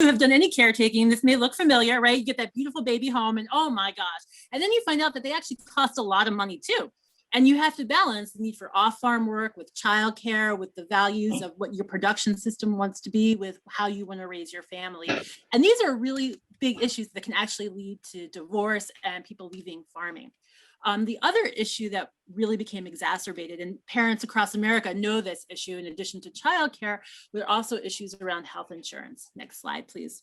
have done any caretaking, this may look familiar, right? You get that beautiful baby home and oh my gosh. And then you find out that they actually cost a lot of money too. And you have to balance the need for off-farm work with childcare, with the values of what your production system wants to be, with how you want to raise your family. And these are really big issues that can actually lead to divorce and people leaving farming. The other issue that really became exacerbated, and parents across America know this issue in addition to childcare, were also issues around health insurance. Next slide, please.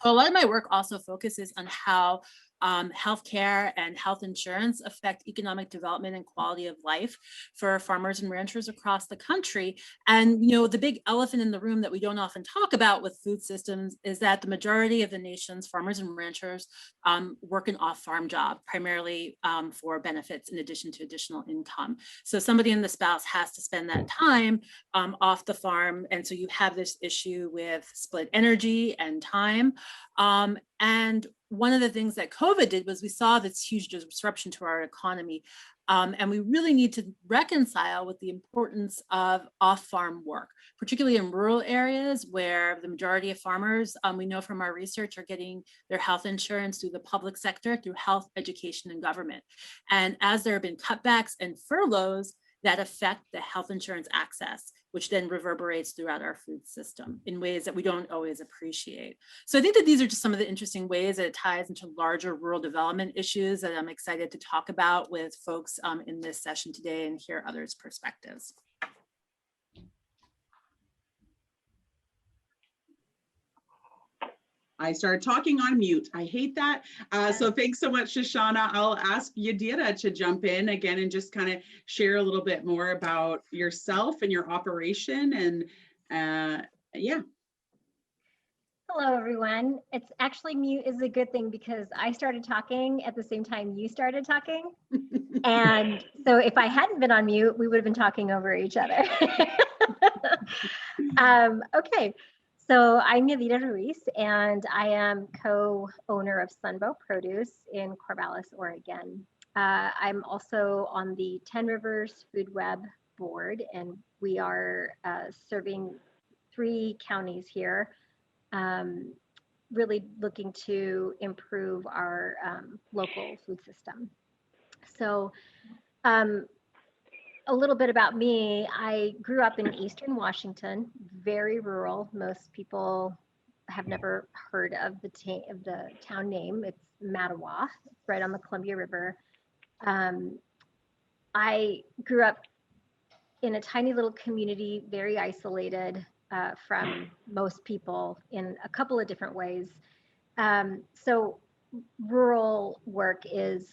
So a lot of my work also focuses on how healthcare and health insurance affect economic development and quality of life for farmers and ranchers across the country. And the big elephant in the room that we don't often talk about with food systems is that the majority of the nation's farmers and ranchers work an off-farm job, primarily for benefits in addition to additional income. So somebody in the spouse has to spend that time off the farm. And so you have this issue with split energy and time. And one of the things that COVID did was we saw this huge disruption to our economy. And we really need to reconcile with the importance of off-farm work, particularly in rural areas where the majority of farmers, we know from our research, are getting their health insurance through the public sector, through health, education, and government. And as there have been cutbacks and furloughs that affect the health insurance access, which then reverberates throughout our food system in ways that we don't always appreciate. So I think that these are just some of the interesting ways that it ties into larger rural development issues that I'm excited to talk about with folks in this session today and hear others' perspectives. I started talking on mute. I hate that. So thanks so much, Shoshana. I'll ask Yadira to jump in again and just kind of share a little bit more about yourself and your operation. And yeah. Hello, everyone. It's actually mute is a good thing because I started talking at the same time you started talking. And so if I hadn't been on mute, we would have been talking over each other. Okay. So I'm Yadira Ruiz, and I am co-owner of Sunbow Produce in Corvallis, Oregon. I'm also on the 10 Rivers Food Web board, and we are serving 3 counties here, really looking to improve our local food system. So a little bit about me. I grew up in Eastern Washington, very rural. Most people have never heard of the town name. It's Mattawa. It's right on the Columbia River. I grew up in a tiny little community, very isolated from most people in a couple of different ways. So rural work is,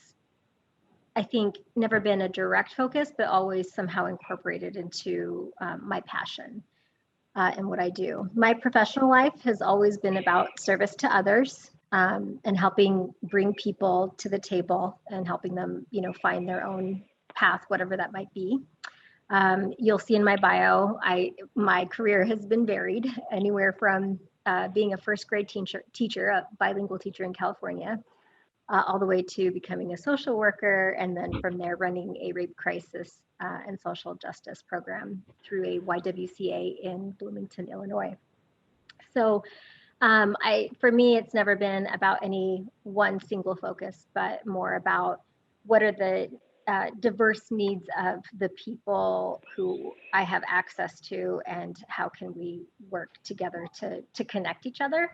I think, never been a direct focus, but always somehow incorporated into my passion and what I do. My professional life has always been about service to others and helping bring people to the table and helping them, find their own path, whatever that might be. You'll see in my bio, my career has been varied, anywhere from being a first grade teacher, a bilingual teacher in California, all the way to becoming a social worker, and then from there running a rape crisis and social justice program through a YWCA in Bloomington, Illinois. So for me, it's never been about any one single focus, but more about what are the diverse needs of the people who I have access to, and how can we work together to connect each other.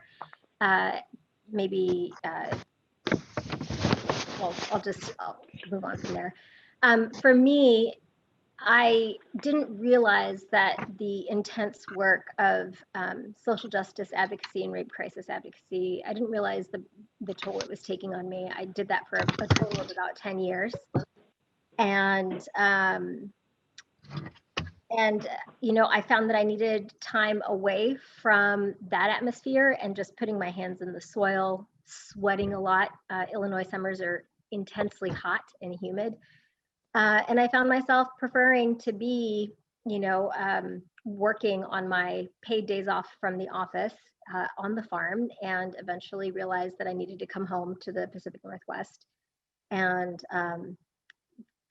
Maybe I'll move on from there. For me, I didn't realize that the intense work of social justice advocacy and rape crisis advocacy, I didn't realize the toll it was taking on me. I did that for a total of about 10 years. And I found that I needed time away from that atmosphere and just putting my hands in the soil, sweating a lot. Illinois summers are intensely hot and humid. And I found myself preferring to be, working on my paid days off from the office on the farm, and eventually realized that I needed to come home to the Pacific Northwest and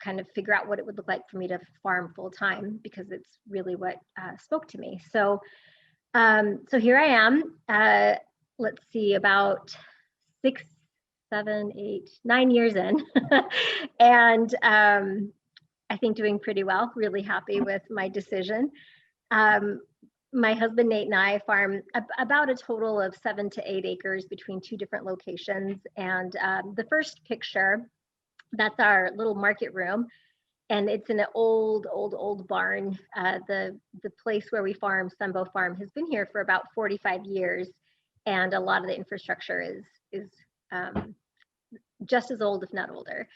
kind of figure out what it would look like for me to farm full time, because it's really what spoke to me. So here I am. let's see, about 6, 7, 8, 9 years in. And I think doing pretty well, really happy with my decision. My husband Nate and I farm about a total of 7 to 8 acres between 2 different locations. And the first picture, that's our little market room. And it's in an old barn. The place where we farm, Sunbow Farm, has been here for about 45 years. And a lot of the infrastructure is just as old, if not older.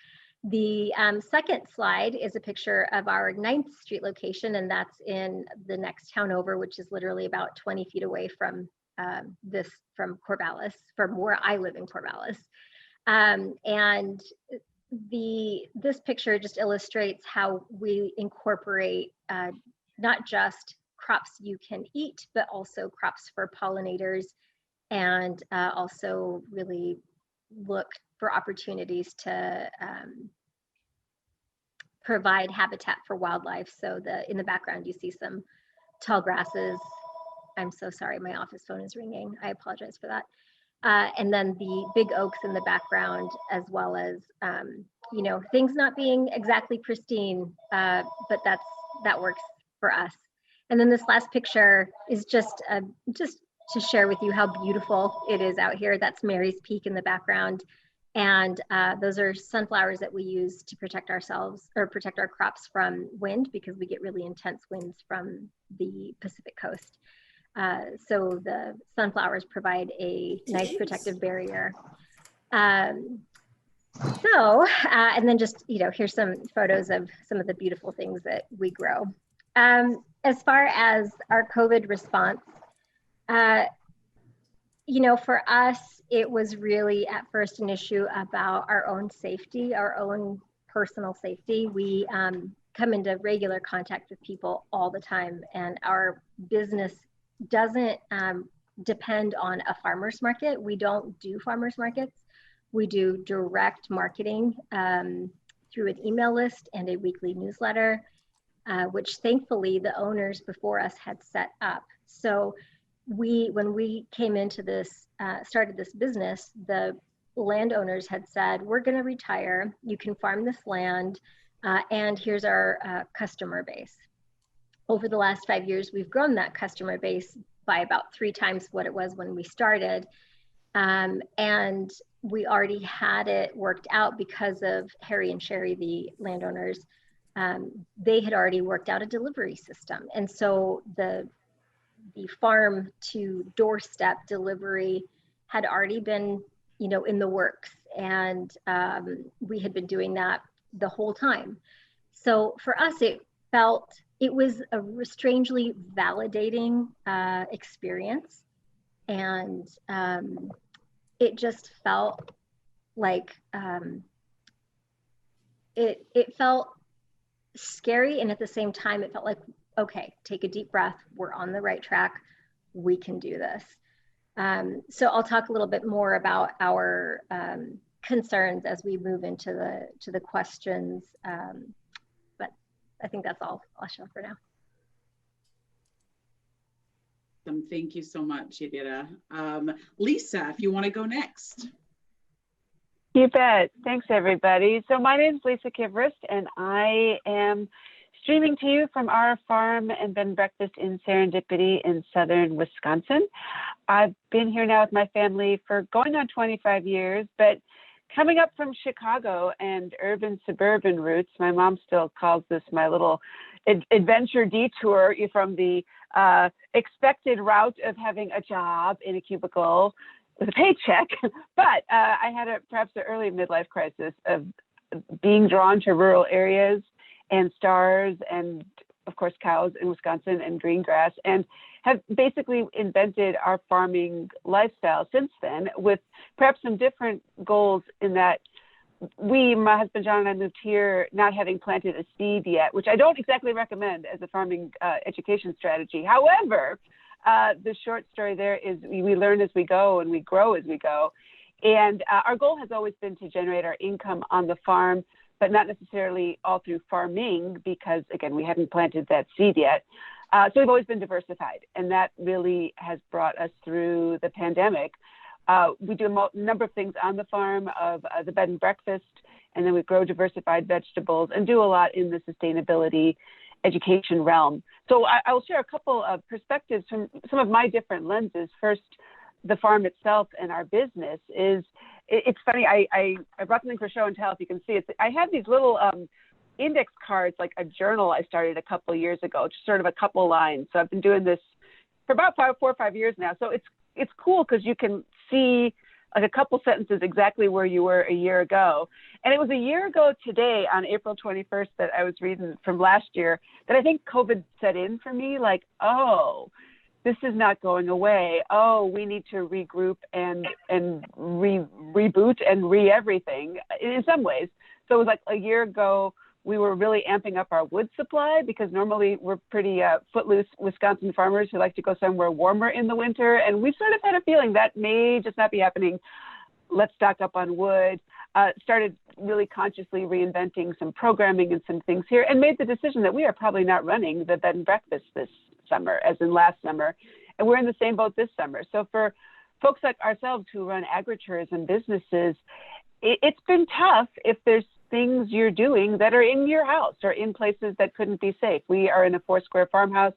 The second slide is a picture of our 9th Street location, and that's in the next town over, which is literally about 20 feet away from from Corvallis, from where I live in Corvallis. And this picture just illustrates how we incorporate not just crops you can eat, but also crops for pollinators, and also really look for opportunities to provide habitat for wildlife. So in the background, you see some tall grasses. I'm so sorry, my office phone is ringing. I apologize for that. And then the big oaks in the background, as well as, things not being exactly pristine, but that works for us. And then this last picture is just to share with you how beautiful it is out here. That's Mary's Peak in the background. And those are sunflowers that we use to protect ourselves, or protect our crops from wind, because we get really intense winds from the Pacific coast. So the sunflowers provide a nice protective barrier. And then just, here's some photos of some of the beautiful things that we grow. As far as our COVID response, for us, it was really at first an issue about our own safety, our own personal safety. We come into regular contact with people all the time, and our business doesn't depend on a farmer's market. We don't do farmer's markets. We do direct marketing through an email list and a weekly newsletter, which thankfully the owners before us had set up. So when we came into this, started this business, the landowners had said, we're going to retire, you can farm this land, and here's our customer base. Over the last 5 years, we've grown that customer base by about 3 times what it was when we started. And we already had it worked out because of Harry and Sherry, the landowners. They had already worked out a delivery system. And so the farm to doorstep delivery had already been, in the works. And we had been doing that the whole time. So for us, it was a strangely validating experience. And it just felt like, it felt scary. And at the same time, it felt like, okay, take a deep breath. We're on the right track. We can do this. So I'll talk a little bit more about our concerns as we move into the questions. But I think that's all I'll show for now. Thank you so much, Yadira. Lisa, if you want to go next. You bet. Thanks, everybody. So my name is Lisa Kivrist, and I am streaming to you from our farm and bed and breakfast in Serendipity in southern Wisconsin. I've been here now with my family for going on 25 years, but coming up from Chicago and urban suburban roots, my mom still calls this my little adventure detour from the expected route of having a job in a cubicle with a paycheck. But I had perhaps an early midlife crisis of being drawn to rural areas and stars and, of course, cows in Wisconsin and green grass, and have basically invented our farming lifestyle since then, with perhaps some different goals in that my husband John and I moved here not having planted a seed yet, which I don't exactly recommend as a farming education strategy. However, the short story there is we learn as we go and we grow as we go. And our goal has always been to generate our income on the farm, but not necessarily all through farming, because again, we hadn't planted that seed yet. So we've always been diversified, and that really has brought us through the pandemic. We do a number of things on the farm of the bed and breakfast, and then we grow diversified vegetables and do a lot in the sustainability education realm. So I will share a couple of perspectives from some of my different lenses. First, the farm itself and our business is, it's funny, I brought something for show and tell if you can see it. I have these little index cards, like a journal I started a couple of years ago, just sort of a couple lines. So I've been doing this for about 4 or 5 years now. So it's cool because you can see like a couple sentences exactly where you were a year ago. And it was a year ago today on April 21st that I was reading from last year that I think COVID set in for me, like, oh, this is not going away. Oh, we need to regroup and reboot and everything in some ways. So it was like a year ago, we were really amping up our wood supply because normally we're pretty footloose Wisconsin farmers who like to go somewhere warmer in the winter. And we sort of had a feeling that may just not be happening. Let's stock up on wood. Started really consciously reinventing some programming and some things here and made the decision that we are probably not running the bed and breakfast this summer as in last summer. And we're in the same boat this summer. So for folks like ourselves who run agritourism businesses, it's been tough if there's things you're doing that are in your house or in places that couldn't be safe. We are in a 4-square farmhouse.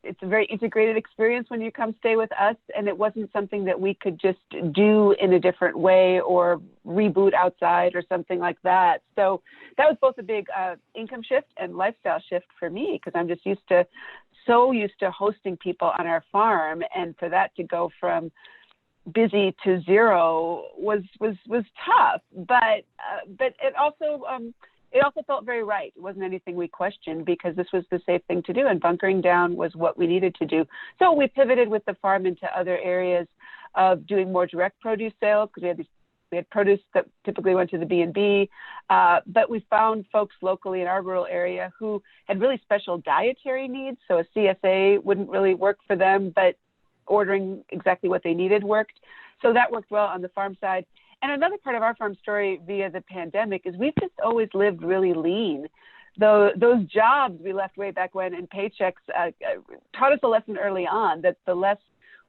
It's a very integrated experience when you come stay with us, and it wasn't something that we could just do in a different way or reboot outside or something like that. So that was both a big income shift and lifestyle shift for me because I'm just used to hosting people on our farm, and for that to go from busy to zero was tough, but it also felt very right. It wasn't anything we questioned because this was the safe thing to do, and bunkering down was what we needed to do. So we pivoted with the farm into other areas of doing more direct produce sales because we had produce that typically went to the B&B, but we found folks locally in our rural area who had really special dietary needs. So a CSA wouldn't really work for them, but ordering exactly what they needed worked. So that worked well on the farm side. And another part of our farm story via the pandemic is we've just always lived really lean. Those jobs we left way back when and paychecks taught us a lesson early on that the less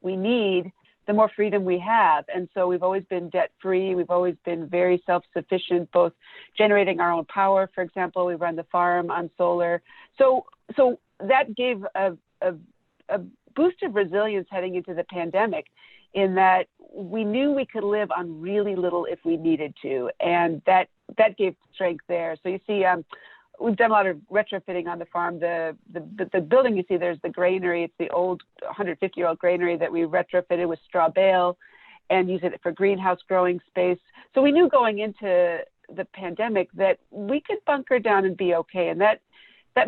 we need, the more freedom we have. And so we've always been debt free. We've always been very self-sufficient, both generating our own power. For example, we run the farm on solar. So that gave a boost of resilience heading into the pandemic in that we knew we could live on really little if we needed to. And that gave strength there. So you see, we've done a lot of retrofitting on the farm. The building you see, there's the granary. It's the old 150-year-old granary that we retrofitted with straw bale and use it for greenhouse growing space. So we knew going into the pandemic that we could bunker down and be okay. And that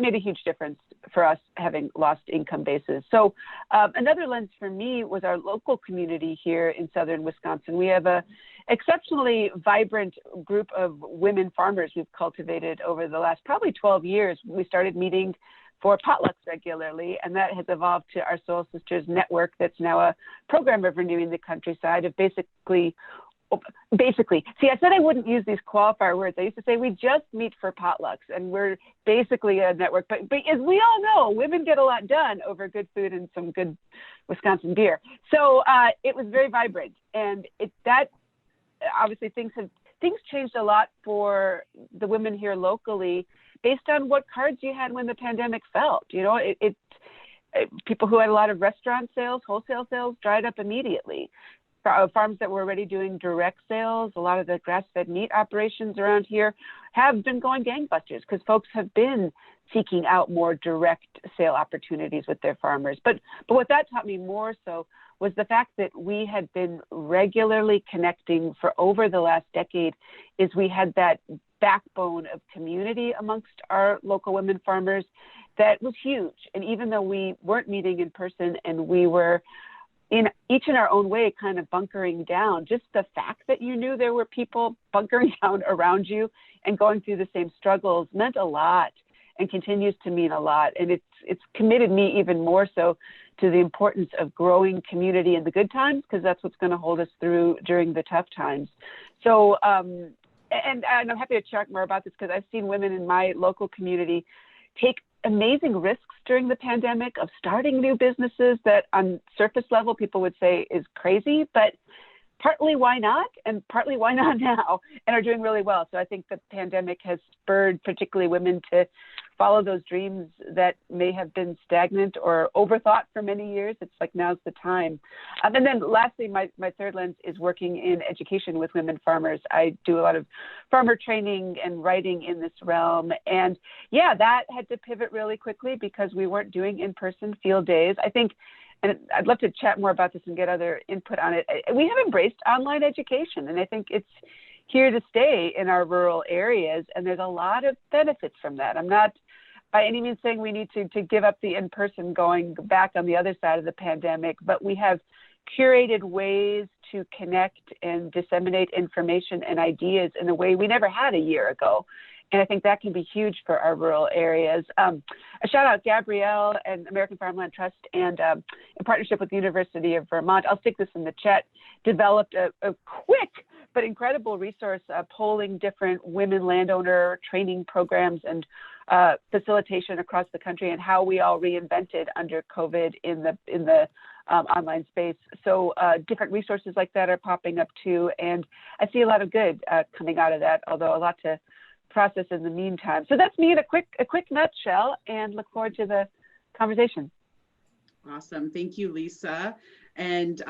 made a huge difference for us having lost income bases. So another lens for me was our local community here in southern Wisconsin. We have a exceptionally vibrant group of women farmers we've cultivated over the last probably 12 years. We started meeting for potlucks regularly, and that has evolved to our Soil Sisters Network that's now a program of renewing the countryside of basically, see, I said I wouldn't use these qualifier words. I used to say we just meet for potlucks, and we're basically a network. But as we all know, women get a lot done over good food and some good Wisconsin beer. So it was very vibrant, and obviously things changed a lot for the women here locally based on what cards you had when the pandemic felt. You know, people who had a lot of restaurant sales, wholesale sales, dried up immediately. Farms that were already doing direct sales, a lot of the grass-fed meat operations around here have been going gangbusters because folks have been seeking out more direct sale opportunities with their farmers. But what that taught me more so was the fact that we had been regularly connecting for over the last decade is we had that backbone of community amongst our local women farmers that was huge. And even though we weren't meeting in person and we were each in our own way kind of bunkering down, just the fact that you knew there were people bunkering down around you and going through the same struggles meant a lot and continues to mean a lot. And it's committed me even more so to the importance of growing community in the good times, because that's what's going to hold us through during the tough times. So, and I'm happy to chat more about this because I've seen women in my local community take amazing risks during the pandemic of starting new businesses that on surface level people would say is crazy, but partly why not, and partly why not now, and are doing really well. So I think the pandemic has spurred particularly women to follow those dreams that may have been stagnant or overthought for many years. It's like, now's the time. And then lastly, my third lens is working in education with women farmers. I do a lot of farmer training and writing in this realm. And yeah, that had to pivot really quickly because we weren't doing in-person field days. I think, and I'd love to chat more about this and get other input on it. We have embraced online education, and I think it's here to stay in our rural areas, and there's a lot of benefits from that. I'm not by any means saying we need to give up the in-person going back on the other side of the pandemic, but we have curated ways to connect and disseminate information and ideas in a way we never had a year ago. And I think that can be huge for our rural areas. A shout out Gabrielle and American Farmland Trust, and in partnership with the University of Vermont, I'll stick this in the chat, developed a quick but incredible resource polling different women landowner training programs and facilitation across the country, and how we all reinvented under COVID in the online space. So different resources like that are popping up too, and I see a lot of good coming out of that, although a lot to process in the meantime. So that's me in a quick nutshell, and look forward to the conversation. Awesome. Thank you, Lisa. And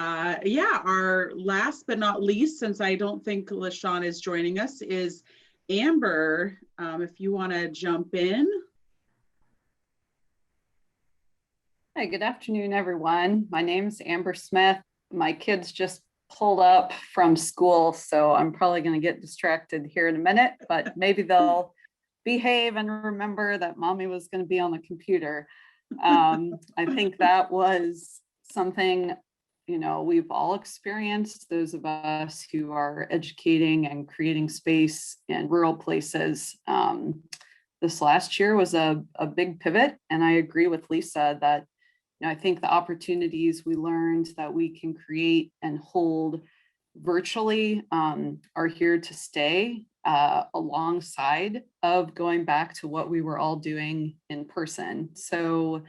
yeah, our last but not least, since I don't think LaShawn is joining us, is Amer. If you want to jump in. Hi, good afternoon, everyone. My name's Amer Smith. My kids just pulled up from school, so I'm probably going to get distracted here in a minute, but maybe they'll behave and remember that mommy was going to be on the computer. I think that was something, you know, we've all experienced, those of us who are educating and creating space in rural places. This last year was a big pivot, and I agree with Lisa that, you know, I think the opportunities we learned that we can create and hold virtually are here to stay, alongside of going back to what we were all doing in person. So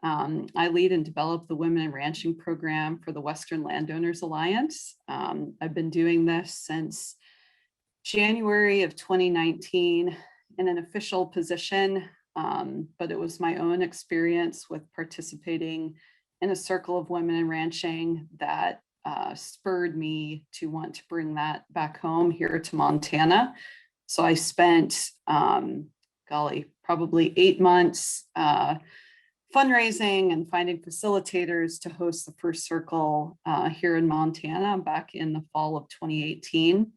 I lead and develop the Women in Ranching program for the Western Landowners Alliance. I've been doing this since January of 2019 in an official position, but it was my own experience with participating in a circle of women in ranching that spurred me to want to bring that back home here to Montana. So I spent, probably 8 months fundraising and finding facilitators to host the first circle here in Montana back in the fall of 2018.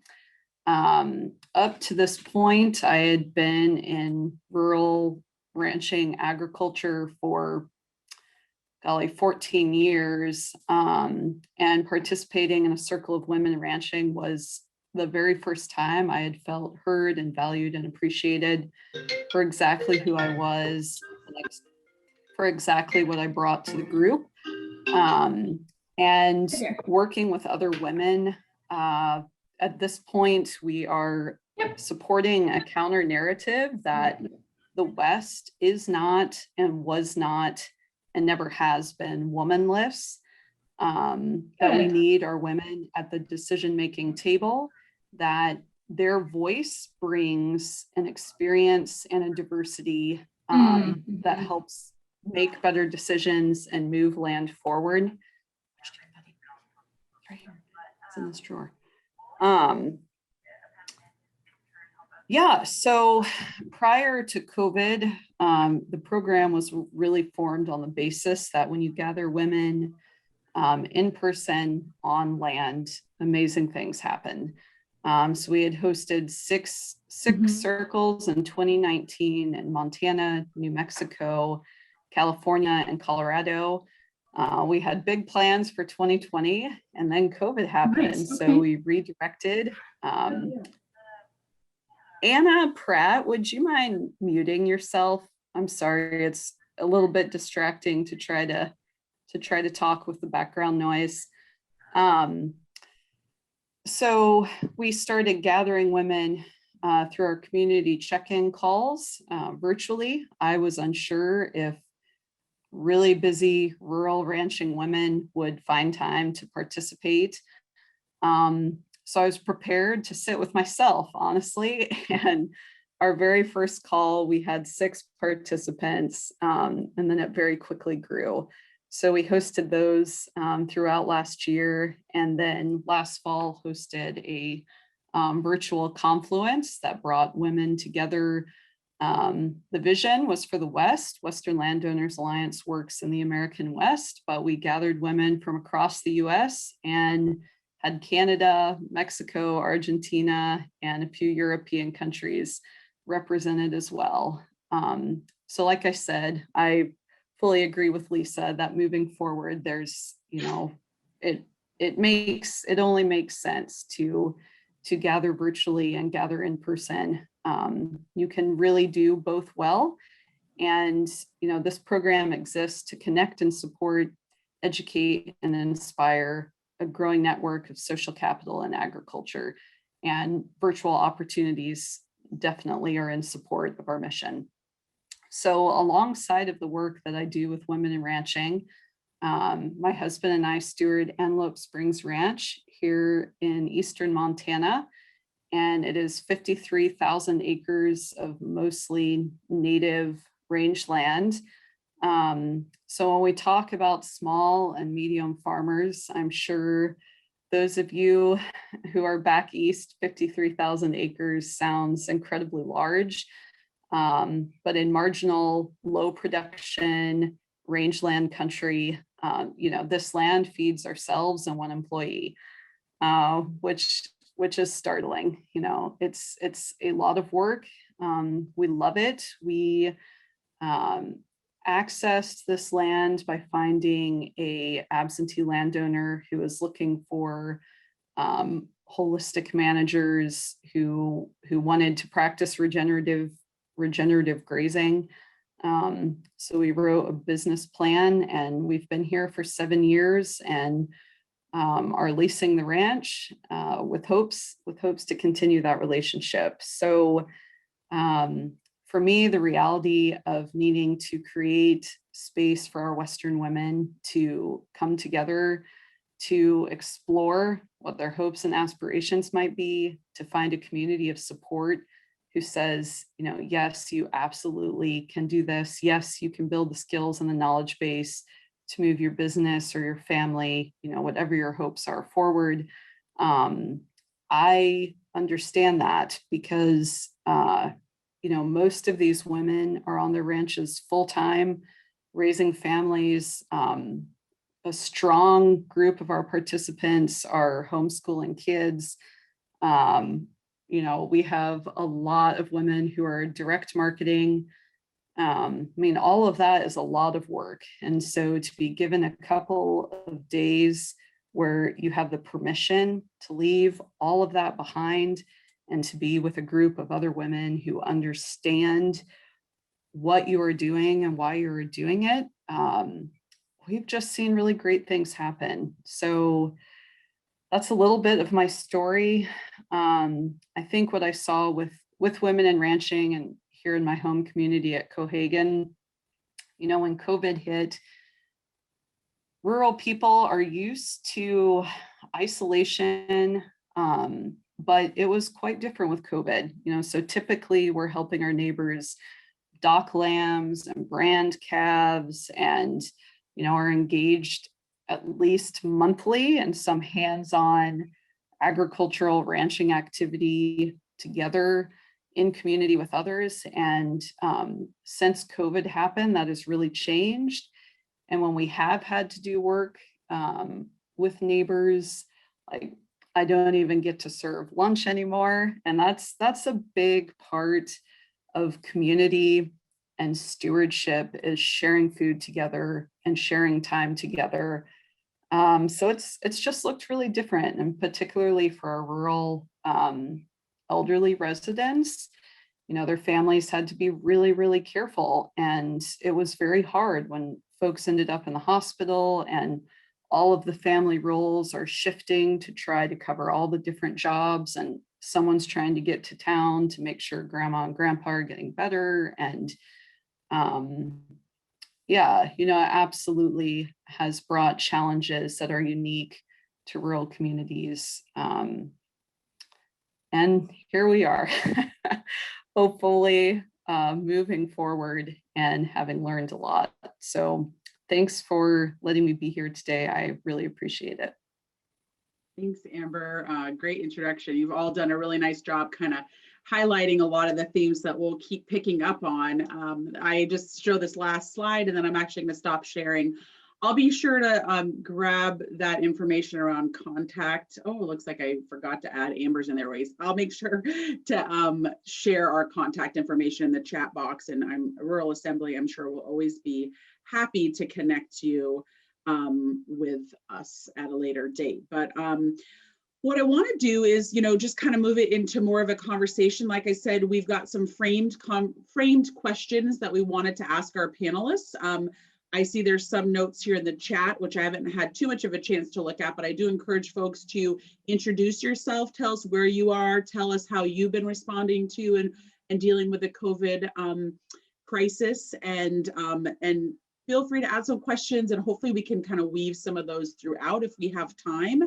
Up to this point, I had been in rural ranching agriculture for 14 years, and participating in a circle of women in ranching was the very first time I had felt heard and valued and appreciated for exactly who I was, for exactly what I brought to the group, and working with other women. At this point, we are supporting a counter narrative that the West is not and was not and never has been womanless, that we need our women at the decision-making table, that their voice brings an experience and a diversity that helps make better decisions and move land forward. Right here. It's in this drawer. Yeah, so prior to COVID, the program was really formed on the basis that when you gather women in person on land, amazing things happen. So we had hosted six circles in 2019 in Montana, New Mexico, California, and Colorado. We had big plans for 2020, and then COVID happened. Nice. Okay. So we redirected. Anna Pratt, would you mind muting yourself? I'm sorry, it's a little bit distracting to try to talk with the background noise. So we started gathering women through our community check-in calls virtually. I was unsure if really busy rural ranching women would find time to participate. So I was prepared to sit with myself, honestly. And our very first call, we had 6 participants, and then it very quickly grew. So we hosted those throughout last year, and then last fall hosted a virtual confluence that brought women together. The vision was for the West. Western Landowners Alliance works in the American West, but we gathered women from across the US and had Canada, Mexico, Argentina, and a few European countries represented as well. So like I said, I fully agree with Lisa that moving forward, there's, it only makes sense to gather virtually and gather in person. You can really do both well. And, this program exists to connect and support, educate and inspire a growing network of social capital in agriculture. And virtual opportunities definitely are in support of our mission. So alongside of the work that I do with women in ranching, my husband and I steward Antelope Springs Ranch here in eastern Montana, and it is 53,000 acres of mostly native rangeland. So when we talk about small and medium farmers, I'm sure those of you who are back east, 53,000 acres sounds incredibly large. But in marginal, low production rangeland country, this land feeds ourselves and one employee, which is startling. It's a lot of work. We love it. We accessed this land by finding a absentee landowner who was looking for holistic managers who wanted to practice regenerative grazing. So we wrote a business plan, and we've been here for 7 years and are leasing the ranch with hopes to continue that relationship. So for me, the reality of needing to create space for our Western women to come together, to explore what their hopes and aspirations might be, to find a community of support who says, yes, you absolutely can do this. Yes, you can build the skills and the knowledge base to move your business or your family, whatever your hopes are forward. I understand that because, most of these women are on their ranches full-time, raising families. A strong group of our participants are homeschooling kids. We have a lot of women who are direct marketing. All of that is a lot of work. And so to be given a couple of days where you have the permission to leave all of that behind and to be with a group of other women who understand what you are doing and why you're doing it, we've just seen really great things happen. So that's a little bit of my story. I think what I saw with women in ranching and here in my home community at Cohagen, when COVID hit, rural people are used to isolation, but it was quite different with COVID. So typically we're helping our neighbors dock lambs and brand calves and, are engaged at least monthly in some hands-on agricultural ranching activity together in community with others. And since COVID happened, that has really changed. And when we have had to do work with neighbors, like I don't even get to serve lunch anymore. And that's a big part of community and stewardship, is sharing food together and sharing time together. So it's just looked really different, and particularly for our rural elderly residents, their families had to be really, really careful. And it was very hard when folks ended up in the hospital and all of the family roles are shifting to try to cover all the different jobs. And someone's trying to get to town to make sure grandma and grandpa are getting better. And yeah, you know, it absolutely has brought challenges that are unique to rural communities. And here we are, hopefully moving forward and having learned a lot. So thanks for letting me be here today. I really appreciate it. Thanks, Amber. Great introduction. You've all done a really nice job kind of highlighting a lot of the themes that we'll keep picking up on. I just show this last slide and then I'm actually going to stop sharing. I'll be sure to grab that information around contact. Oh, it looks like I forgot to add Amber's in there. Ways. I'll make sure to share our contact information in the chat box, and Rural Assembly, I'm sure will always be happy to connect you with us at a later date. But what I want to do is, you know, just kind of move it into more of a conversation. Like I said, we've got some framed questions that we wanted to ask our panelists. I see there's some notes here in the chat, which I haven't had too much of a chance to look at, but I do encourage folks to introduce yourself, tell us where you are, tell us how you've been responding to and dealing with the COVID crisis, and feel free to add some questions, and hopefully we can kind of weave some of those throughout if we have time.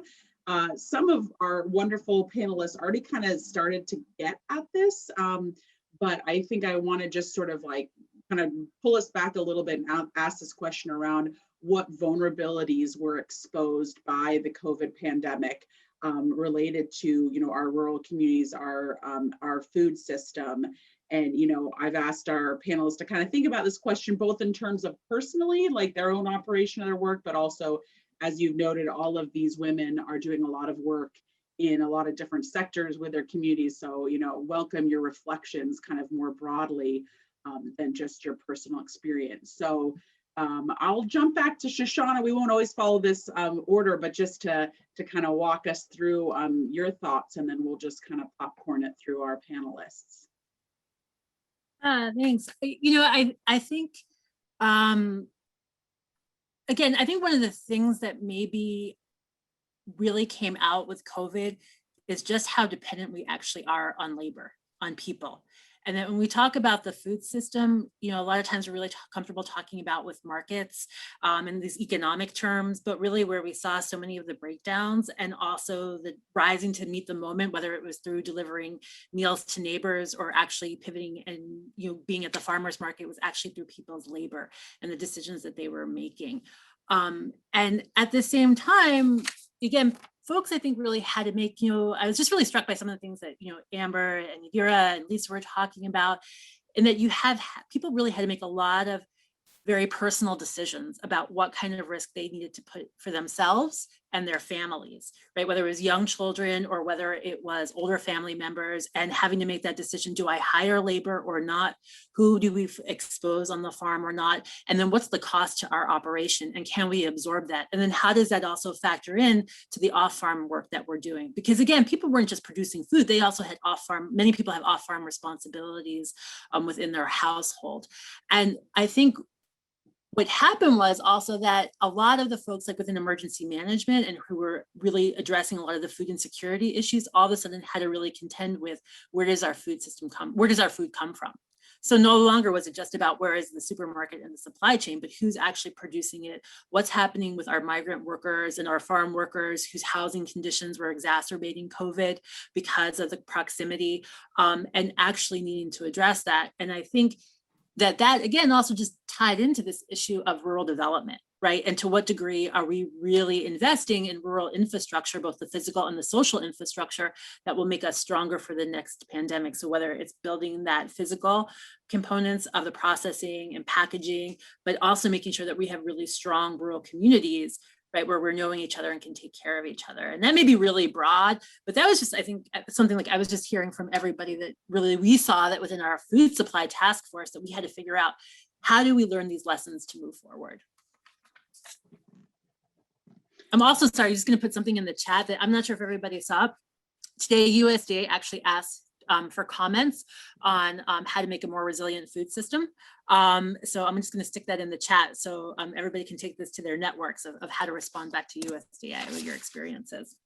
Some of our wonderful panelists already kind of started to get at this, but I think I want to just sort of like kind of pull us back a little bit and ask this question around what vulnerabilities were exposed by the COVID pandemic related to, you know, our rural communities, our food system. And, you know, I've asked our panelists to kind of think about this question, both in terms of personally, like their own operation of their work, but also, as you've noted, all of these women are doing a lot of work in a lot of different sectors with their communities. So, you know, welcome your reflections kind of more broadly than just your personal experience. So I'll jump back to Shoshana. We won't always follow this order, but just to kind of walk us through your thoughts, and then we'll just kind of popcorn it through our panelists. Thanks. You know, I think, again, I think one of the things that maybe really came out with COVID is just how dependent we actually are on labor, on people. And then when we talk about the food system, you know, a lot of times we're really comfortable talking about with markets and these economic terms, but really where we saw so many of the breakdowns and also the rising to meet the moment, whether it was through delivering meals to neighbors or actually pivoting and, you know, being at the farmer's market, was actually through people's labor and the decisions that they were making. And at the same time, again, folks, I think, really had to make, you know, I was just really struck by some of the things that, you know, Amber and Yadira and Lisa were talking about, and that you have, people really had to make a lot of very personal decisions about what kind of risk they needed to put for themselves and their families, right? Whether it was young children or whether it was older family members, and having to make that decision, do I hire labor or not? Who do we expose on the farm or not? And then what's the cost to our operation, and can we absorb that? And then how does that also factor in to the off-farm work that we're doing? Because again, people weren't just producing food, they also had off-farm, many people have off-farm responsibilities within their household. And I think what happened was also that a lot of the folks like within emergency management and who were really addressing a lot of the food insecurity issues, all of a sudden had to really contend with, where does our food system come, where does our food come from? So no longer was it just about where is the supermarket and the supply chain, but who's actually producing it, what's happening with our migrant workers and our farm workers whose housing conditions were exacerbating COVID because of the proximity, and actually needing to address that. And I think that again also just tied into this issue of rural development, right? And to what degree are we really investing in rural infrastructure, both the physical and the social infrastructure that will make us stronger for the next pandemic? So whether it's building that physical components of the processing and packaging, but also making sure that we have really strong rural communities, right, where we're knowing each other and can take care of each other. And that may be really broad, but that was just, I think, something like I was just hearing from everybody that really we saw that within our food supply task force that we had to figure out, how do we learn these lessons to move forward? I'm also sorry, just gonna put something in the chat that I'm not sure if everybody saw. Today, USDA actually asked for comments on how to make a more resilient food system. So I'm just going to stick that in the chat so everybody can take this to their networks of how to respond back to USDA with your experiences.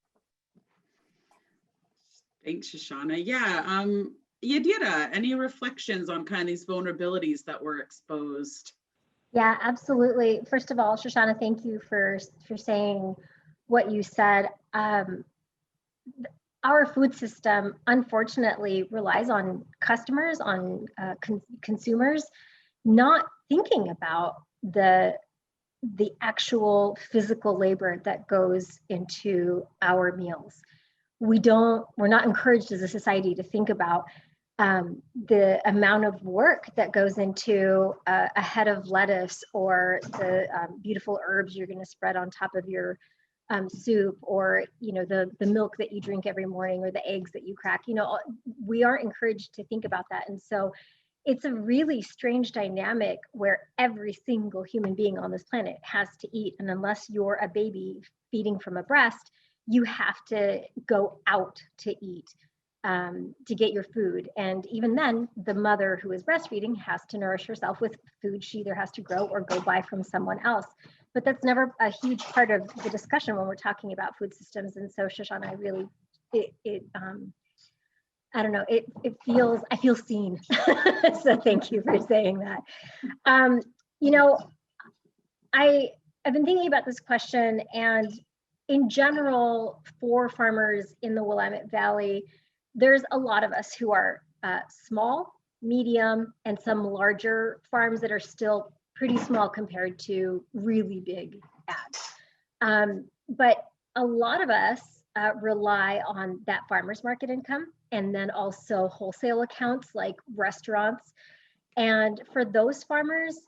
Thanks, Shoshana. Yeah. Yadira, any reflections on kind of these vulnerabilities that were exposed? Yeah, absolutely. First of all, Shoshana, thank you for saying what you said. Our food system, unfortunately, relies on customers, on consumers, not thinking about the actual physical labor that goes into our meals. We're not encouraged as a society to think about the amount of work that goes into a head of lettuce, or the beautiful herbs you're going to spread on top of your soup, or the milk that you drink every morning, or the eggs that you crack. We aren't encouraged to think about that, and so it's a really strange dynamic where every single human being on this planet has to eat, and unless you're a baby feeding from a breast, you have to go out to eat to get your food. And even then, the mother who is breastfeeding has to nourish herself with food she either has to grow or go buy from someone else. But that's never a huge part of the discussion when we're talking about food systems. And so, Shoshana, I really, I don't know, I feel seen. So thank you for saying that. I've been thinking about this question, and in general, for farmers in the Willamette Valley, there's a lot of us who are small, medium, and some larger farms that are still pretty small compared to really big ads. But a lot of us rely on that farmer's market income, and then also wholesale accounts like restaurants. And for those farmers,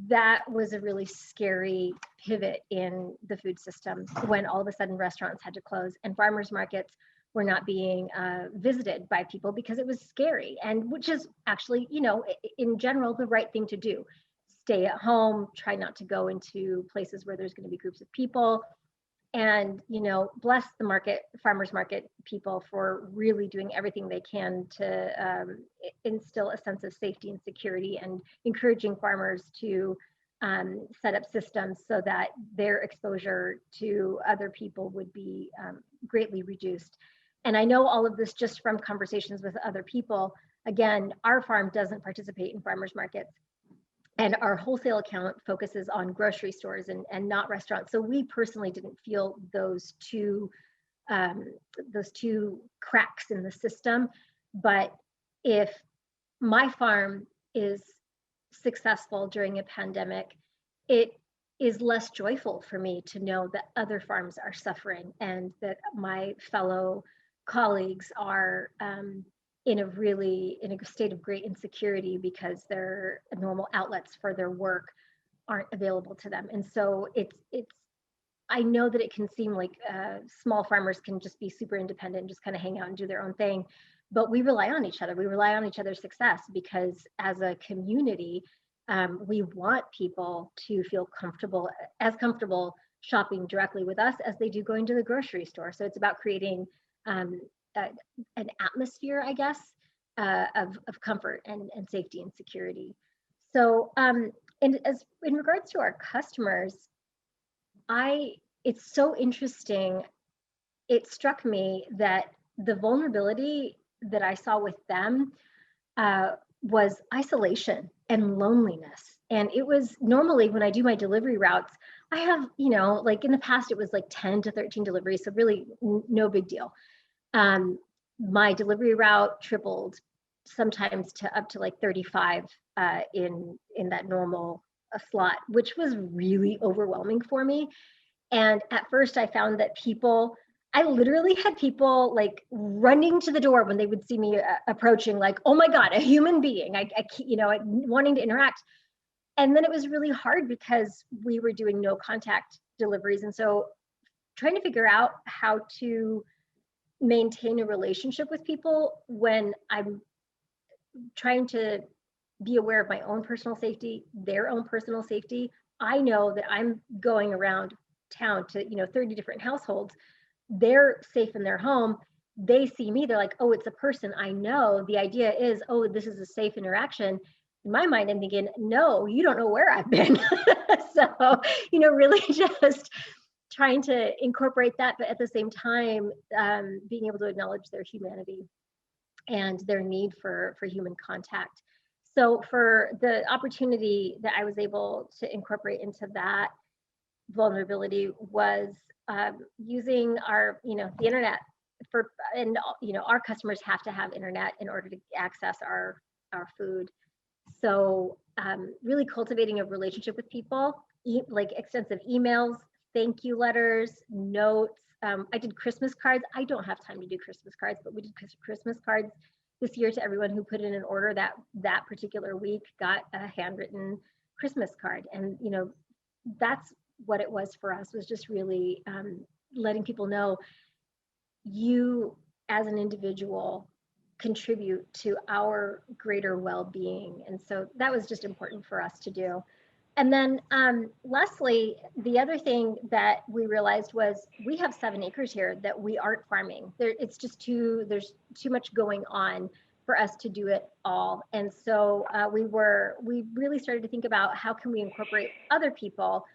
that was a really scary pivot in the food system when all of a sudden restaurants had to close and farmers markets were not being visited by people because it was scary, and which is actually, in general, the right thing to do. Stay at home, try not to go into places where there's going to be groups of people, and bless the farmers market people for really doing everything they can to instill a sense of safety and security, and encouraging farmers to set up systems so that their exposure to other people would be greatly reduced. And I know all of this just from conversations with other people. Again, our farm doesn't participate in farmers markets, and our wholesale account focuses on grocery stores and not restaurants. So we personally didn't feel those two cracks in the system. But if my farm is successful during a pandemic, it is less joyful for me to know that other farms are suffering and that my fellow colleagues are in a state of great insecurity because their normal outlets for their work aren't available to them. And so I know that it can seem like small farmers can just be super independent and just kind of hang out and do their own thing, but we rely on each other. We rely on each other's success because as a community, we want people to feel comfortable shopping directly with us as they do going to the grocery store. So it's about creating an atmosphere, I guess, of comfort and safety and security. So, and in regards to our customers, it's so interesting. It struck me that the vulnerability that I saw with them was isolation and loneliness. And it was normally when I do my delivery routes, I have, like in the past, it was like 10 to 13 deliveries. So really no big deal. My delivery route tripled sometimes to up to like 35 in that normal slot, which was really overwhelming for me. And at first I found that I literally had people like running to the door when they would see me approaching, like, oh my God, a human being, wanting to interact. And then it was really hard because we were doing no contact deliveries. And so trying to figure out how to maintain a relationship with people when I'm trying to be aware of my own personal safety, their own personal safety. I know that I'm going around town to 30 different households. They're safe in their home. They see me, they're like, oh, it's a person I know. The idea is, oh, this is a safe interaction. In my mind, I'm thinking, no, you don't know where I've been. So, really just trying to incorporate that, but at the same time, being able to acknowledge their humanity and their need for human contact. So for the opportunity that I was able to incorporate into that vulnerability was using our, the internet for, and our customers have to have internet in order to access our food. So really cultivating a relationship with people, like extensive emails, thank you letters, notes. I did Christmas cards. I don't have time to do Christmas cards, but we did Christmas cards this year to everyone who put in an order that particular week got a handwritten Christmas card. And, that's what it was for us, was just really letting people know you as an individual contribute to our greater well-being. And so that was just important for us to do. And then lastly, the other thing that we realized was we have 7 acres here that we aren't farming. It's just there's too much going on for us to do it all. And so we really started to think about how can we incorporate other people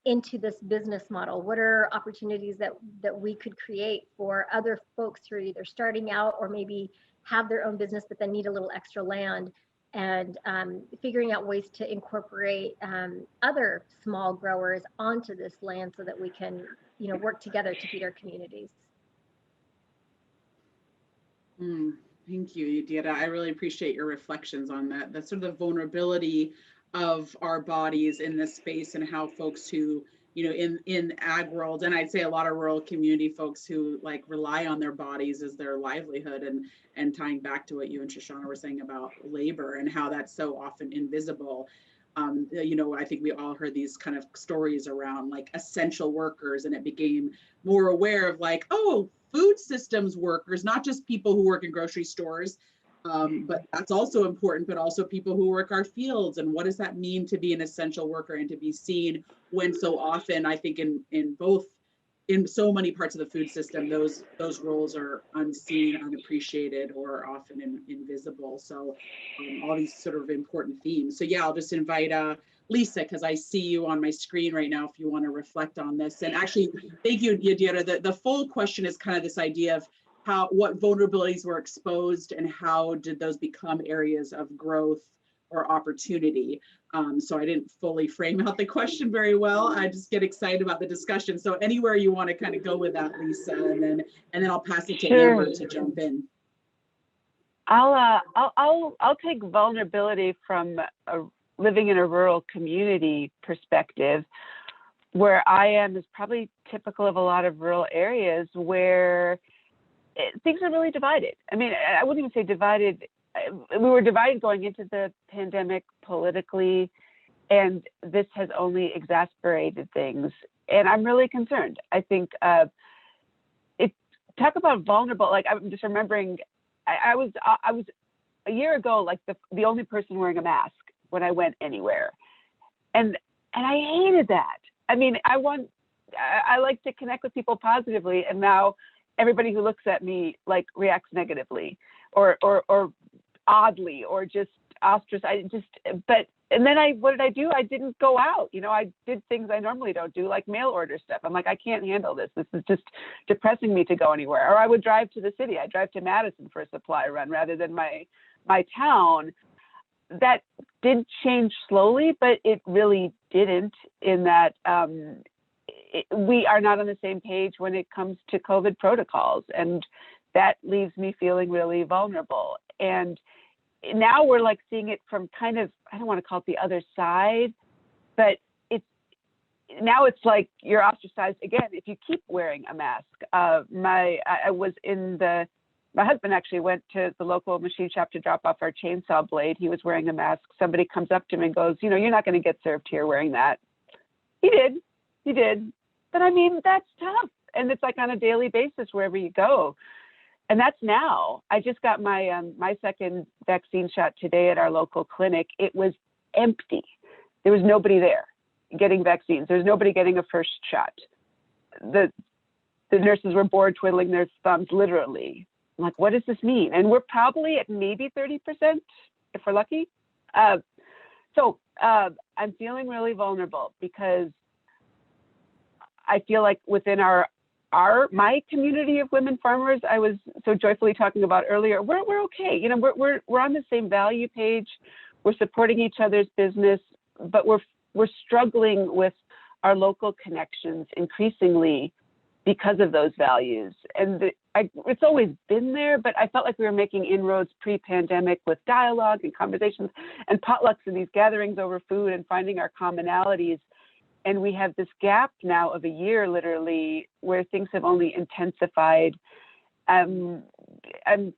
into this business model? What are opportunities that we could create for other folks who are either starting out or maybe have their own business but then need a little extra land, and figuring out ways to incorporate other small growers onto this land so that we can, work together to feed our communities. Thank you, Yadira. I really appreciate your reflections on that. That's sort of the vulnerability of our bodies in this space, and how folks who, in ag world, and I'd say a lot of rural community folks who like rely on their bodies as their livelihood, and tying back to what you and Shoshana were saying about labor and how that's so often invisible. I think we all heard these kind of stories around like essential workers, and it became more aware of like, oh, food systems workers, not just people who work in grocery stores, but that's also important, but also people who work our fields. And what does that mean to be an essential worker and to be seen, when so often, I think in so many parts of the food system, those roles are unseen, unappreciated, or often invisible. So all these sort of important themes. So yeah, I'll just invite Lisa, because I see you on my screen right now, if you want to reflect on this. And actually, thank you, Yadira. The full question is kind of this idea of what vulnerabilities were exposed and how did those become areas of growth or opportunity. So I didn't fully frame out the question very well. I just get excited about the discussion. So anywhere you want to kind of go with that, Lisa, and then I'll pass it to Amber to jump in. I'll take vulnerability from living in a rural community perspective. Where I am is probably typical of a lot of rural areas where things are really divided. I mean, I wouldn't even say divided. We were divided going into the pandemic politically, and this has only exacerbated things. And I'm really concerned. I think talk about vulnerable. Like, I'm just remembering, I was a year ago, like the only person wearing a mask when I went anywhere, and I hated that. I mean, I like to connect with people positively, and now everybody who looks at me like reacts negatively or oddly, or just ostracized. And then what did I do? I didn't go out. I did things I normally don't do, like mail order stuff. I'm like, I can't handle this. This is just depressing me to go anywhere. Or I would drive to the city. I drive to Madison for a supply run rather than my town. That did change slowly, but it really didn't, in that we are not on the same page when it comes to COVID protocols. And that leaves me feeling really vulnerable. And now we're like seeing it from kind of, I don't want to call it the other side, but now it's like you're ostracized again if you keep wearing a mask. My husband actually went to the local machine shop to drop off our chainsaw blade. He was wearing a mask. Somebody comes up to him and goes, you're not going to get served here wearing that. He did. But I mean, that's tough. And it's like on a daily basis wherever you go. And that's now. I just got my second vaccine shot today at our local clinic. It was empty. There was nobody there getting vaccines. There was nobody getting a first shot. The nurses were bored twiddling their thumbs, literally. I'm like, what does this mean? And we're probably at maybe 30%, if we're lucky. So I'm feeling really vulnerable because I feel like within my community of women farmers, I was so joyfully talking about earlier, we're okay. You know, we're on the same value page. We're supporting each other's business, but we're struggling with our local connections increasingly because of those values. And it's always been there, but I felt like we were making inroads pre-pandemic with dialogue and conversations and potlucks and these gatherings over food and finding our commonalities. And we have this gap now of a year, literally, where things have only intensified. I'm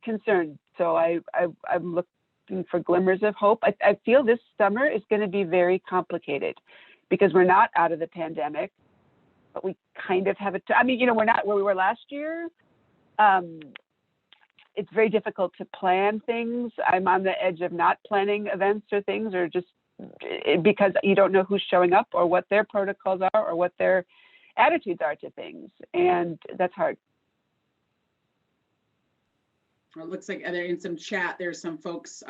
concerned. So I'm looking for glimmers of hope. I feel this summer is going to be very complicated because we're not out of the pandemic, but we kind of have I mean, you know, we're not where we were last year. It's very difficult to plan things. I'm on the edge of not planning events or things, or just because you don't know who's showing up or what their protocols are or what their attitudes are to things. And that's hard. Well, it looks like in some chat, there's some folks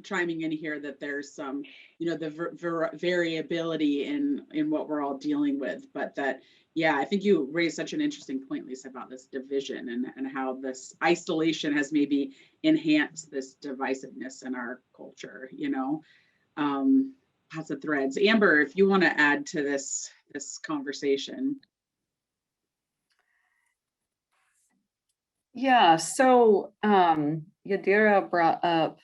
chiming in here that there's some, you know, the variability in what we're all dealing with, but that, yeah, I think you raised such an interesting point, Lisa, about this division and how this isolation has maybe enhanced this divisiveness in our culture, you know. Lots of threads. Amer, if you want to add to this conversation. Yeah, so Yadira brought up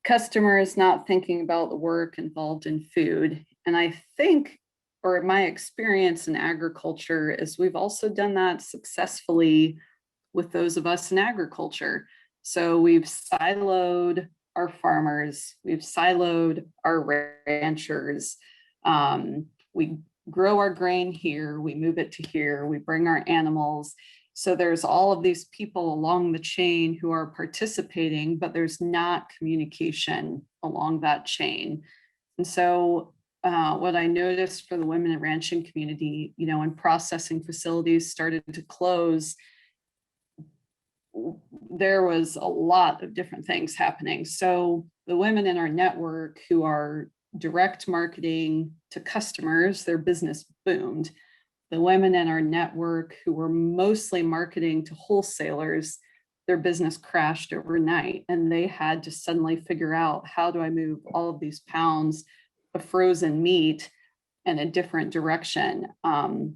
customers not thinking about the work involved in food. And I think, or my experience in agriculture is we've also done that successfully with those of us in agriculture. So we've siloed our farmers, we've siloed our ranchers. We grow our grain here, we move it to here, we bring our animals. So there's all of these people along the chain who are participating, but there's not communication along that chain. And so what I noticed for the women in ranching community, you know, when processing facilities started to close, there was a lot of different things happening. So the women in our network who are direct marketing to customers, their business boomed. The women in our network who were mostly marketing to wholesalers, their business crashed overnight, and they had to suddenly figure out, how do I move all of these pounds of frozen meat in a different direction? And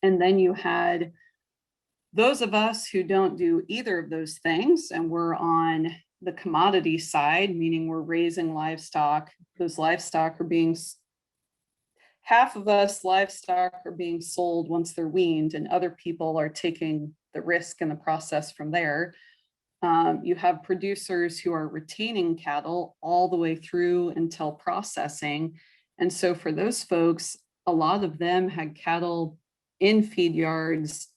then you had those of us who don't do either of those things, and we're on the commodity side, meaning we're raising livestock. Those livestock are being, half of us livestock are being sold once they're weaned, and other people are taking the risk in the process from there. You have producers who are retaining cattle all the way through until processing. And so for those folks, a lot of them had cattle in feed yards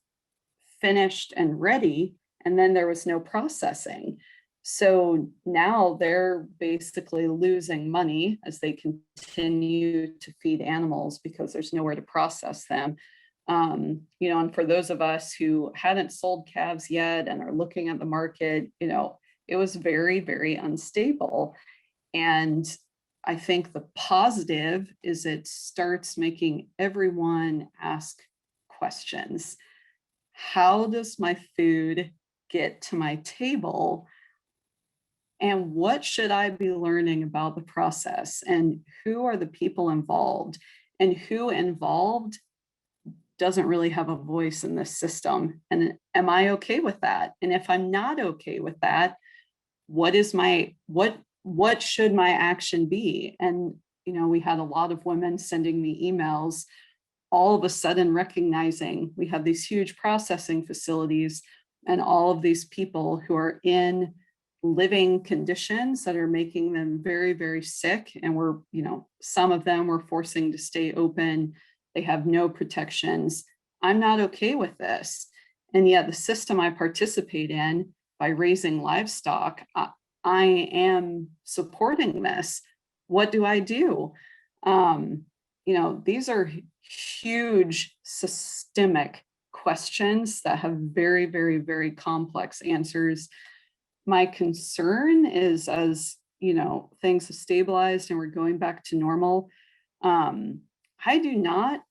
finished and ready, and then there was no processing. So now they're basically losing money as they continue to feed animals because there's nowhere to process them. You know, and for those of us who hadn't sold calves yet and are looking at the market, you know, it was very, very unstable. And I think the positive is it starts making everyone ask questions. How does my food get to my table? And what should I be learning about the process? And who are the people involved? And who involved doesn't really have a voice in this system? And am I okay with that? And if I'm not okay with that, what should my action be? And, you know, we had a lot of women sending me emails, all of a sudden recognizing we have these huge processing facilities and all of these people who are in living conditions that are making them very, very sick. And we're, you know, some of them we're forcing to stay open. They have no protections. I'm not okay with this. And yet the system I participate in by raising livestock, I am supporting this. What do I do? You know, these are huge systemic questions that have very, very, very complex answers. My concern is, as you know, things have stabilized and we're going back to normal, I do not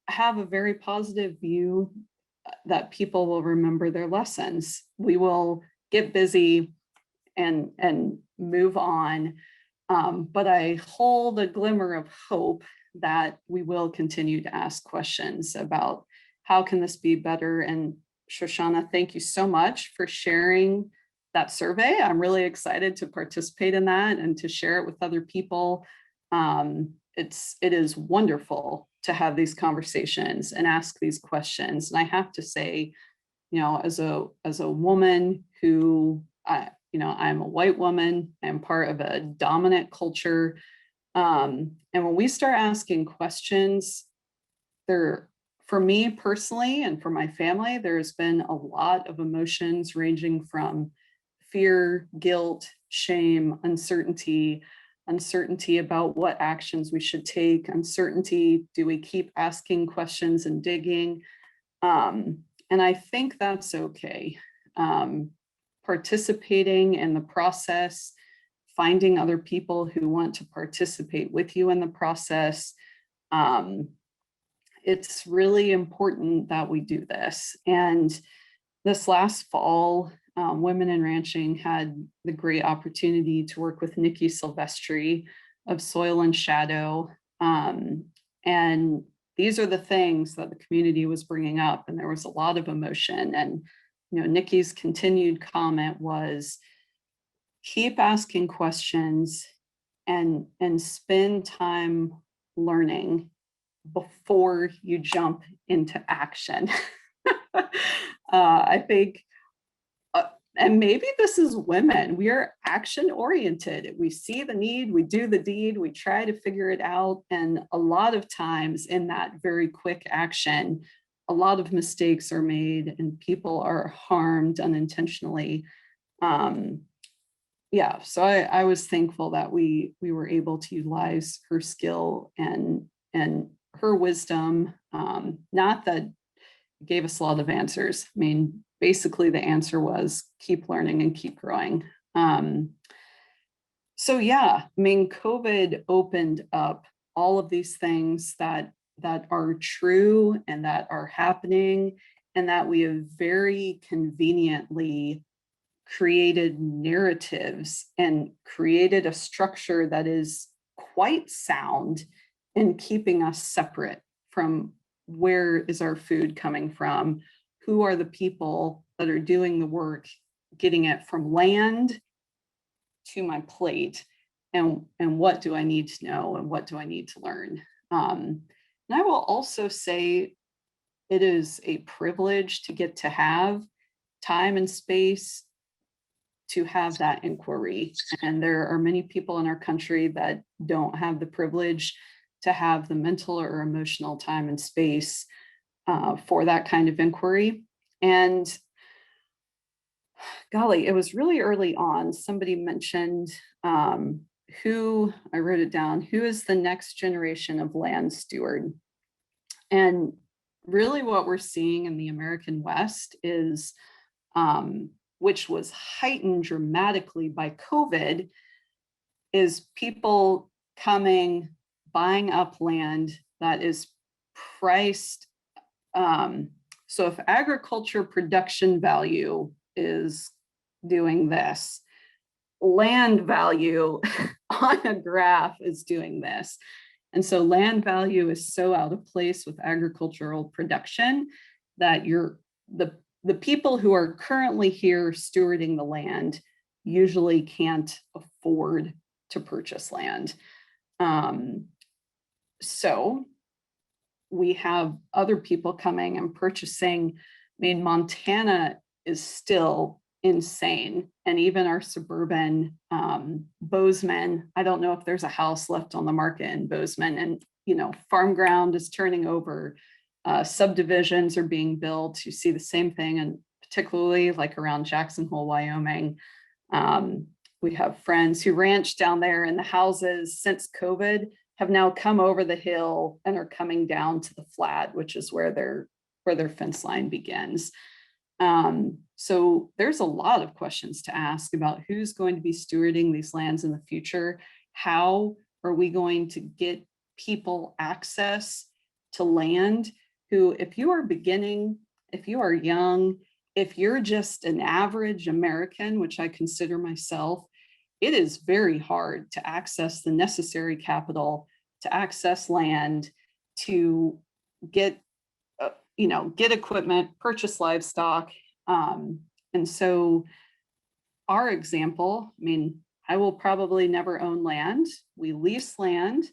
have a very positive view that people will remember their lessons. We will get busy and move on. But I hold a glimmer of hope that we will continue to ask questions about how can this be better. And Shoshana, thank you so much for sharing that survey. I'm really excited to participate in that and to share it with other people. It is wonderful to have these conversations and ask these questions. And I have to say, you know, as a woman who, I'm a white woman, I'm part of a dominant culture. And when we start asking questions, for me personally and for my family, there's been a lot of emotions ranging from fear, guilt, shame, uncertainty about what actions we should take, uncertainty, do we keep asking questions and digging? And I think that's okay. Participating in the process, finding other people who want to participate with you in the process. It's really important that we do this. And this last fall, Women in Ranching had the great opportunity to work with Nikki Silvestri of Soil and Shadow. And these are the things that the community was bringing up, and there was a lot of emotion. And Nikki's continued comment was, keep asking questions and spend time learning before you jump into action. I think, and maybe this is women, we are action oriented. We see the need, we do the deed, we try to figure it out. And a lot of times in that very quick action, a lot of mistakes are made and people are harmed unintentionally. So I was thankful that we were able to utilize her skill and her wisdom. Not that it gave us a lot of answers. I mean, basically the answer was keep learning and keep growing. COVID opened up all of these things that are true and that are happening, and that we have very conveniently created narratives and created a structure that is quite sound in keeping us separate from where is our food coming from, who are the people that are doing the work, getting it from land to my plate, and what do I need to know and what do I need to learn. And I will also say it is a privilege to get to have time and space to have that inquiry. And there are many people in our country that don't have the privilege to have the mental or emotional time and space for that kind of inquiry. And golly, it was really early on, somebody mentioned I wrote it down, who is the next generation of land steward? And really what we're seeing in the American West is, which was heightened dramatically by COVID, is people coming, buying up land that is priced. So if agriculture production value is doing this, land value on a graph is doing this. And so land value is so out of place with agricultural production that the people who are currently here stewarding the land usually can't afford to purchase land. So we have other people coming and purchasing. I mean, Montana is still insane. And even our suburban Bozeman, I don't know if there's a house left on the market in Bozeman, and farm ground is turning over. Subdivisions are being built. You see the same thing, and particularly like around Jackson Hole, Wyoming. We have friends who ranch down there, and the houses since COVID have now come over the hill and are coming down to the flat, which is where their fence line begins. So there's a lot of questions to ask about who's going to be stewarding these lands in the future. How are we going to get people access to land who, if you are beginning, if you are young, if you're just an average American, which I consider myself, it is very hard to access the necessary capital, to access land, to get, get equipment, purchase livestock. And so our example, I mean, I will probably never own land. We lease land.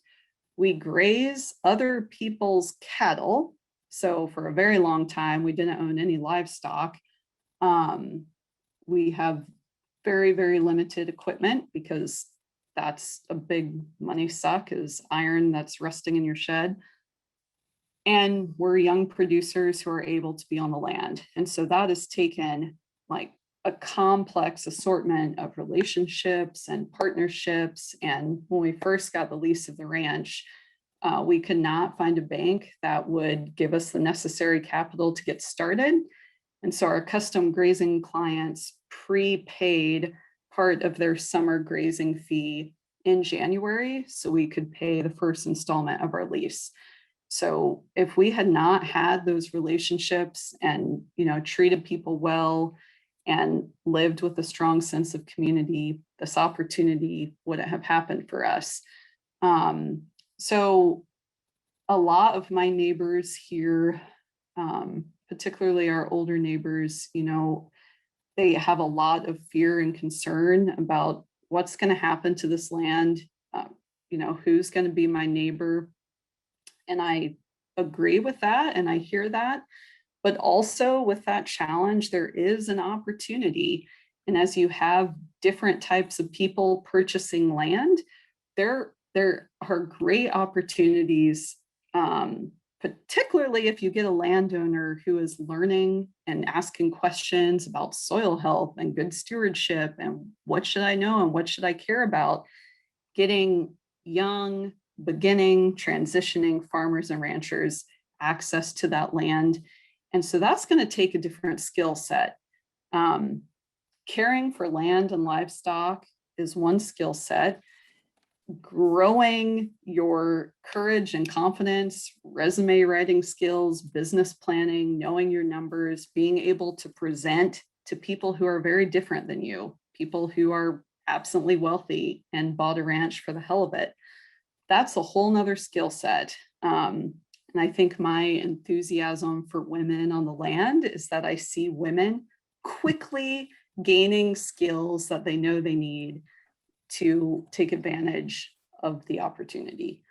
We graze other people's cattle. So for a very long time, we didn't own any livestock. We have very, very limited equipment because that's a big money suck, is iron that's rusting in your shed. And we're young producers who are able to be on the land. And so that has taken like a complex assortment of relationships and partnerships. And when we first got the lease of the ranch, we could not find a bank that would give us the necessary capital to get started. And so our custom grazing clients prepaid part of their summer grazing fee in January so we could pay the first installment of our lease. So if we had not had those relationships and, treated people well and lived with a strong sense of community, this opportunity wouldn't have happened for us. So a lot of my neighbors here, particularly our older neighbors, they have a lot of fear and concern about what's going to happen to this land, who's going to be my neighbor. And I agree with that, and I hear that. But also with that challenge, there is an opportunity. And as you have different types of people purchasing land, there are great opportunities, particularly if you get a landowner who is learning and asking questions about soil health and good stewardship and what should I know and what should I care about. Getting young, beginning, transitioning farmers and ranchers access to that land. And so that's going to take a different skill set. Caring for land and livestock is one skill set. Growing your courage and confidence, resume writing skills, business planning, knowing your numbers, being able to present to people who are very different than you, people who are absently wealthy and bought a ranch for the hell of it. That's a whole nother skill set. And I think my enthusiasm for women on the land is that I see women quickly gaining skills that they know they need to take advantage of the opportunity.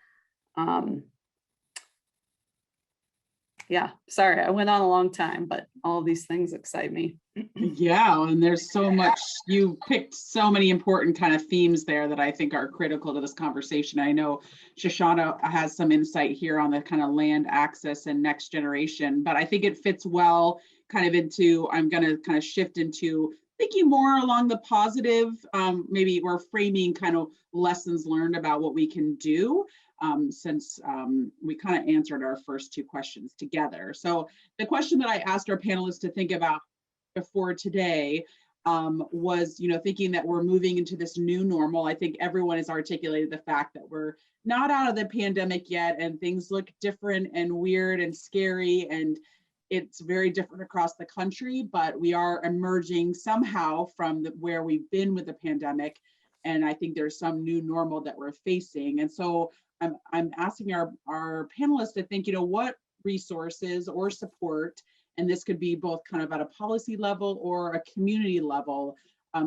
Yeah, sorry, I went on a long time, but all of these things excite me. Yeah, and there's so much, you picked so many important kind of themes there that I think are critical to this conversation. I know Shoshana has some insight here on the kind of land access and next generation, but I think it fits well kind of into, I'm going to kind of shift into thinking more along the positive, maybe we're framing kind of lessons learned about what we can do, since we kind of answered our first two questions together. So the question that I asked our panelists to think about before today was, thinking that we're moving into this new normal. I think everyone has articulated the fact that we're not out of the pandemic yet, and things look different and weird and scary, and it's very different across the country, but we are emerging somehow from where we've been with the pandemic. And I think there's some new normal that we're facing. And so I'm asking our panelists to think, what resources or support, and this could be both kind of at a policy level or a community level,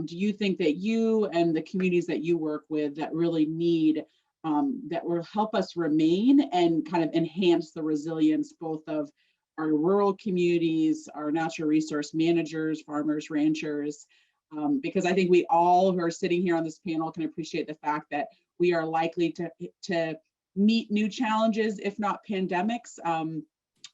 do you think that you and the communities that you work with that really need, that will help us remain and kind of enhance the resilience both of our rural communities, our natural resource managers, farmers, ranchers, because I think we all who are sitting here on this panel can appreciate the fact that we are likely to meet new challenges, if not pandemics.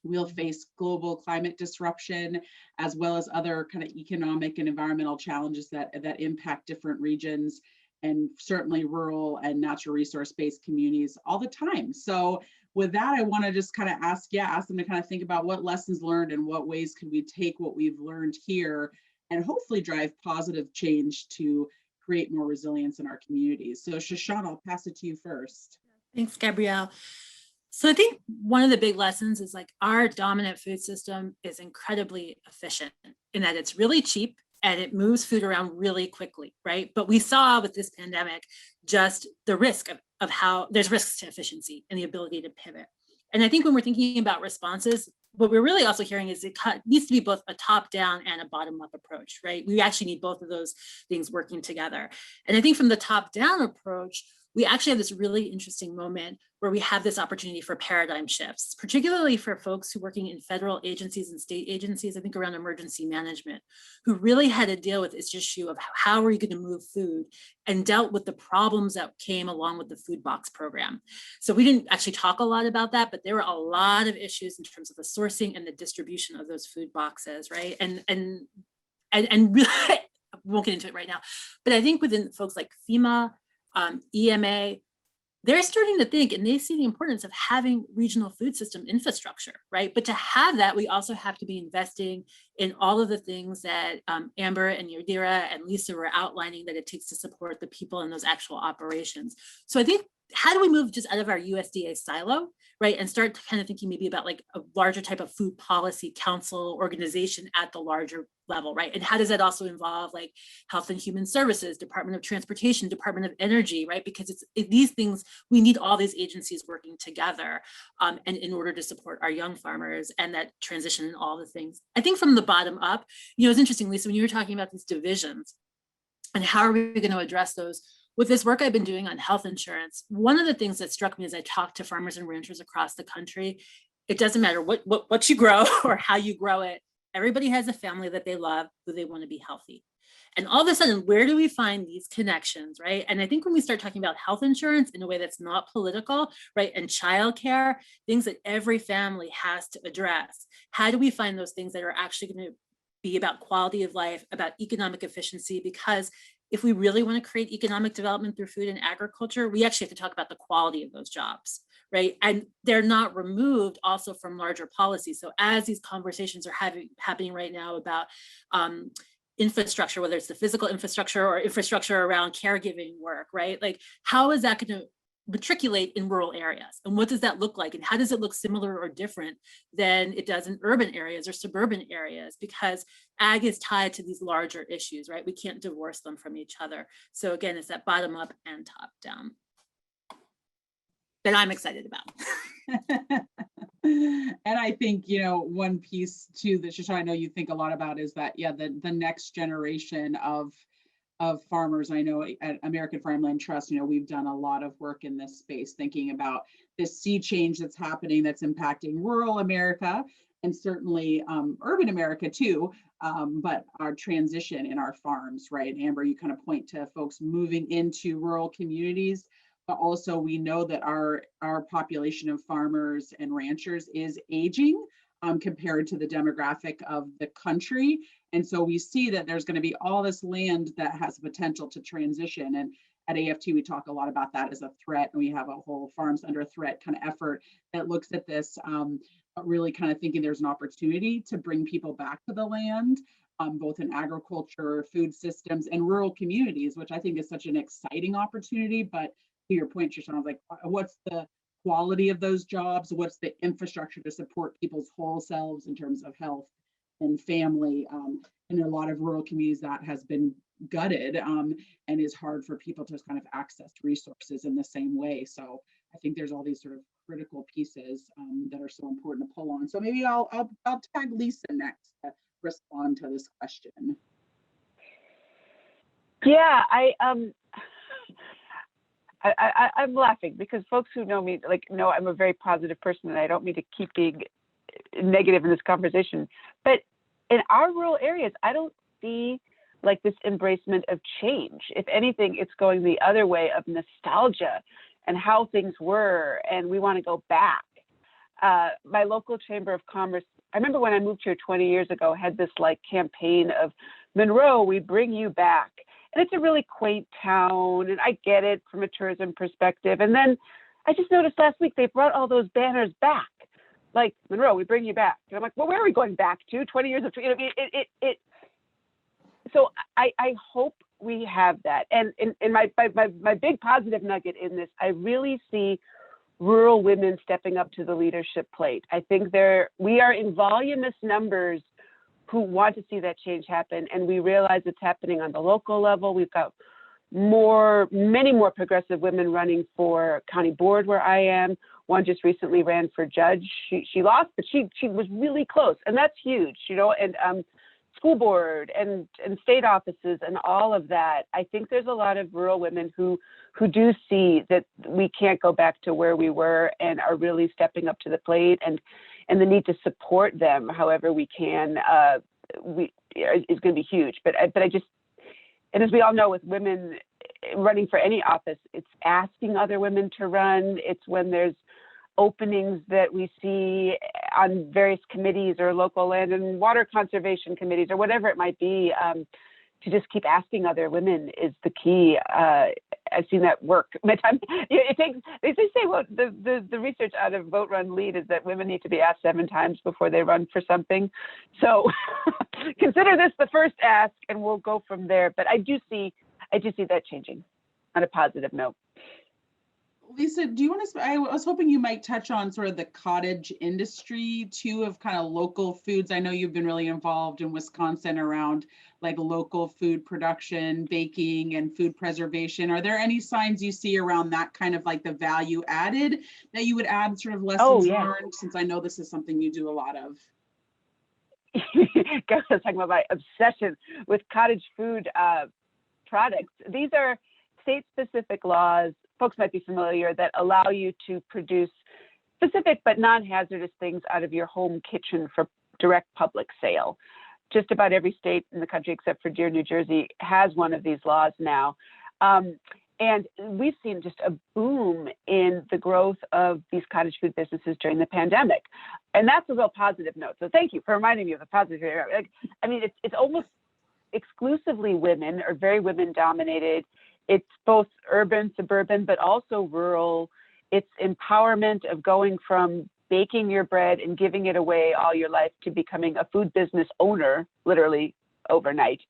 We'll face global climate disruption, as well as other kind of economic and environmental challenges that impact different regions, and certainly rural and natural resource-based communities all the time. So with that, I want to just kind of ask them to kind of think about what lessons learned and what ways could we take what we've learned here and hopefully drive positive change to create more resilience in our communities. So Shoshana, I'll pass it to you first. Thanks, Gabrielle. So I think one of the big lessons is like our dominant food system is incredibly efficient in that it's really cheap and it moves food around really quickly, right? But we saw with this pandemic just the risk of how there's risks to efficiency and the ability to pivot. And I think when we're thinking about responses, what we're really also hearing is it needs to be both a top down and a bottom up approach, right? We actually need both of those things working together. And I think from the top down approach, we actually have this really interesting moment where we have this opportunity for paradigm shifts, particularly for folks who are working in federal agencies and state agencies, I think around emergency management, who really had to deal with this issue of how are you going to move food and dealt with the problems that came along with the food box program. So we didn't actually talk a lot about that, but there were a lot of issues in terms of the sourcing and the distribution of those food boxes, right? And really, I won't get into it right now, but I think within folks like FEMA, EMA, they're starting to think and they see the importance of having regional food system infrastructure, right? But to have that, we also have to be investing in all of the things that Amer and Yadira and Lisa were outlining that it takes to support the people in those actual operations. So I think, how do we move just out of our USDA silo, right? And start kind of thinking maybe about like a larger type of food policy council organization at the larger level, right? And how does that also involve like Health and Human Services, Department of Transportation, Department of Energy, right? Because these things, we need all these agencies working together and in order to support our young farmers and that transition and all the things. I think from the bottom up, it's interesting, Lisa, when you were talking about these divisions and how are we going to address those, with this work I've been doing on health insurance, one of the things that struck me as I talked to farmers and ranchers across the country, it doesn't matter what you grow or how you grow it, everybody has a family that they love who they want to be healthy. And all of a sudden, where do we find these connections, right? And I think when we start talking about health insurance in a way that's not political, right, and childcare, things that every family has to address, how do we find those things that are actually going to be about quality of life, about economic efficiency? Because if we really want to create economic development through food and agriculture, we actually have to talk about the quality of those jobs, right? And they're not removed also from larger policies. So as these conversations are happening right now about infrastructure, whether it's the physical infrastructure or infrastructure around caregiving work, right? Like, how is that going to matriculate in rural areas? And what does that look like? And how does it look similar or different than it does in urban areas or suburban areas? Because ag is tied to these larger issues, right? We can't divorce them from each other. So again, it's that bottom up and top down that I'm excited about. And I think, one piece too that Shoshana, I know you think a lot about is that, the next generation of farmers. I know at American Farmland Trust, we've done a lot of work in this space, thinking about this sea change that's happening, that's impacting rural America and certainly urban America too, but our transition in our farms, right? Amer, you kind of point to folks moving into rural communities, but also we know that our population of farmers and ranchers is aging compared to the demographic of the country. And so we see that there's going to be all this land that has potential to transition. And at AFT, we talk a lot about that as a threat. And we have a whole farms under threat kind of effort that looks at this, but really kind of thinking there's an opportunity to bring people back to the land, both in agriculture, food systems, and rural communities, which I think is such an exciting opportunity. But to your point, Shoshana, I was like, what's the quality of those jobs? What's the infrastructure to support people's whole selves in terms of health and family? In a lot of rural communities that has been gutted and is hard for people to kind of access resources in the same way. So I think there's all these sort of critical pieces that are so important to pull on. So maybe I'll tag Lisa next to respond to this question. Yeah, I'm laughing because folks who know me know I'm a very positive person, and I don't mean to keep being negative in this conversation. But in our rural areas, I don't see like this embracement of change. If anything, it's going the other way of nostalgia and how things were, and we want to go back. My local chamber of commerce, I remember when I moved here 20 years ago, had this like campaign of Monroe, we bring you back. And it's a really quaint town, and I get it from a tourism perspective. And then I just noticed last week they brought all those banners back, like Monroe, we bring you back. And I'm like, well, where are we going back to? 20 years of, So I hope we have that. And my big positive nugget in this, I really see rural women stepping up to the leadership plate. I think we are in voluminous numbers who want to see that change happen, and we realize it's happening on the local level. We've got many more progressive women running for county board where I am. One just recently ran for judge. She lost, but she was really close, and that's huge, you know. And school board and state offices and all of that. I think there's a lot of rural women who do see that we can't go back to where we were, and are really stepping up to the plate, and the need to support them however we can is going to be huge. But I just, and as we all know, with women running for any office, it's asking other women to run. It's when there's openings that we see on various committees or local land and water conservation committees or whatever it might be, to just keep asking other women is the key. I've seen that work. It takes, they say, well, the research out of Vote Run Lead is that women need to be asked 7 times before they run for something. So consider this the first ask, and we'll go from there. But I do see that changing on a positive note. Lisa, do you want to, I was hoping you might touch on sort of the cottage industry too, of kind of local foods. I know you've been really involved in Wisconsin around like local food production, baking, and food preservation. Are there any signs you see around that kind of like the value added that you would add sort of lessons learned, since I know this is something you do a lot of? I was talking about my obsession with cottage food products. These are state-specific laws, folks might be familiar, that allow you to produce specific but non-hazardous things out of your home kitchen for direct public sale. Just about every state in the country, except for dear New Jersey, has one of these laws now. And we've seen just a boom in the growth of these cottage food businesses during the pandemic. And that's a real positive note. So thank you for reminding me of the positive. I mean, it's almost exclusively women, or very women dominated. It's both urban, suburban, but also rural. It's empowerment of going from baking your bread and giving it away all your life to becoming a food business owner, literally overnight.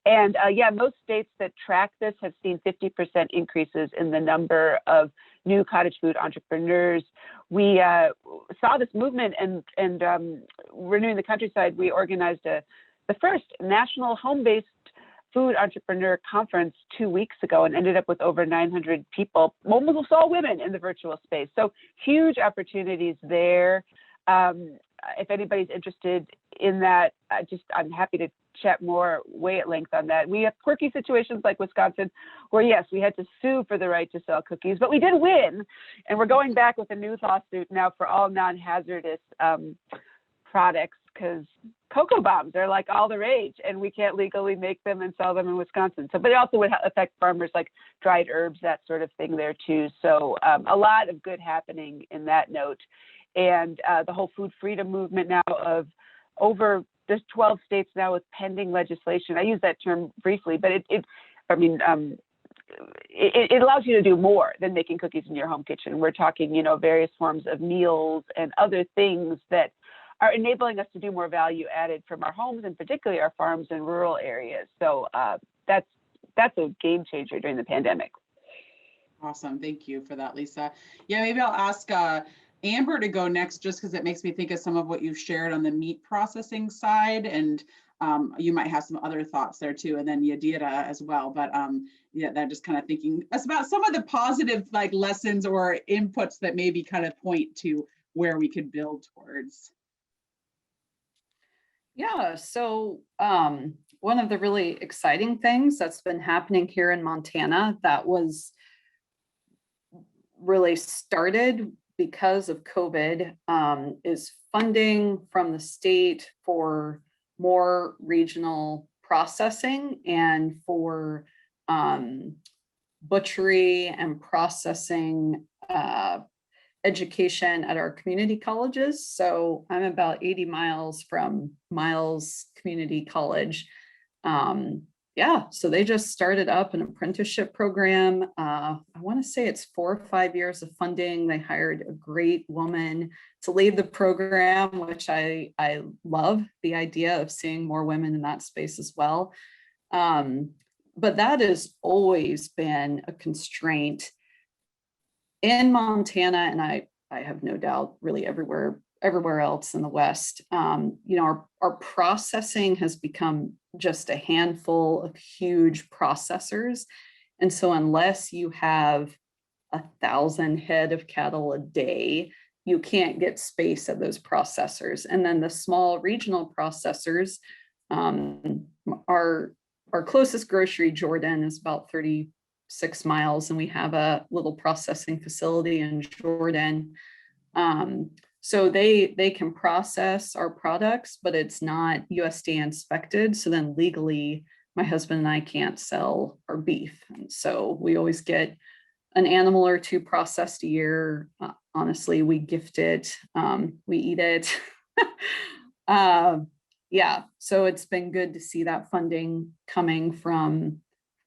And most states that track this have seen 50% increases in the number of new cottage food entrepreneurs. We saw this movement, and Renewing the Countryside, we organized the first national home-based food entrepreneur conference 2 weeks ago, and ended up with over 900 people, almost all women, in the virtual space. So huge opportunities there. If anybody's interested in that, I'm happy to chat more way at length on that. We have quirky situations like Wisconsin, where yes, we had to sue for the right to sell cookies, but we did win, and we're going back with a new lawsuit now for all non-hazardous products, because cocoa bombs are like all the rage, and we can't legally make them and sell them in Wisconsin. So, but it also would affect farmers, like dried herbs, that sort of thing there too. So a lot of good happening in that note. And the whole food freedom movement now of there's 12 states now with pending legislation. I use that term briefly, but it allows you to do more than making cookies in your home kitchen. We're talking, various forms of meals and other things that are enabling us to do more value added from our homes, and particularly our farms and rural areas. So that's a game changer during the pandemic. Awesome. Thank you for that, Lisa. Yeah, maybe I'll ask Amer to go next, just because it makes me think of some of what you've shared on the meat processing side, and you might have some other thoughts there too, and then Yadira as well. But they're just kind of thinking about some of the positive lessons or inputs that maybe kind of point to where we could build towards. Yeah, so one of the really exciting things that's been happening here in Montana that was really started because of COVID is funding from the state for more regional processing and for butchery and processing education at our community colleges. So I'm about 80 miles from Miles Community College. So they just started up an apprenticeship program. I want to say it's 4 or 5 years of funding. They hired a great woman to lead the program, which I love the idea of seeing more women in that space as well. But that has always been a constraint in Montana, and I have no doubt really everywhere else in the West, you know, our processing has become just a handful of huge processors. And so unless you have 1,000 head of cattle a day, you can't get space at those processors. And then the small regional processors, our closest grocery, Jordan, is about 36 miles, and we have a little processing facility in Jordan. So they can process our products, but it's not USDA inspected. So then legally, my husband and I can't sell our beef. And so we always get an animal or two processed a year. Honestly, we gift it, we eat it. Yeah, so it's been good to see that funding coming from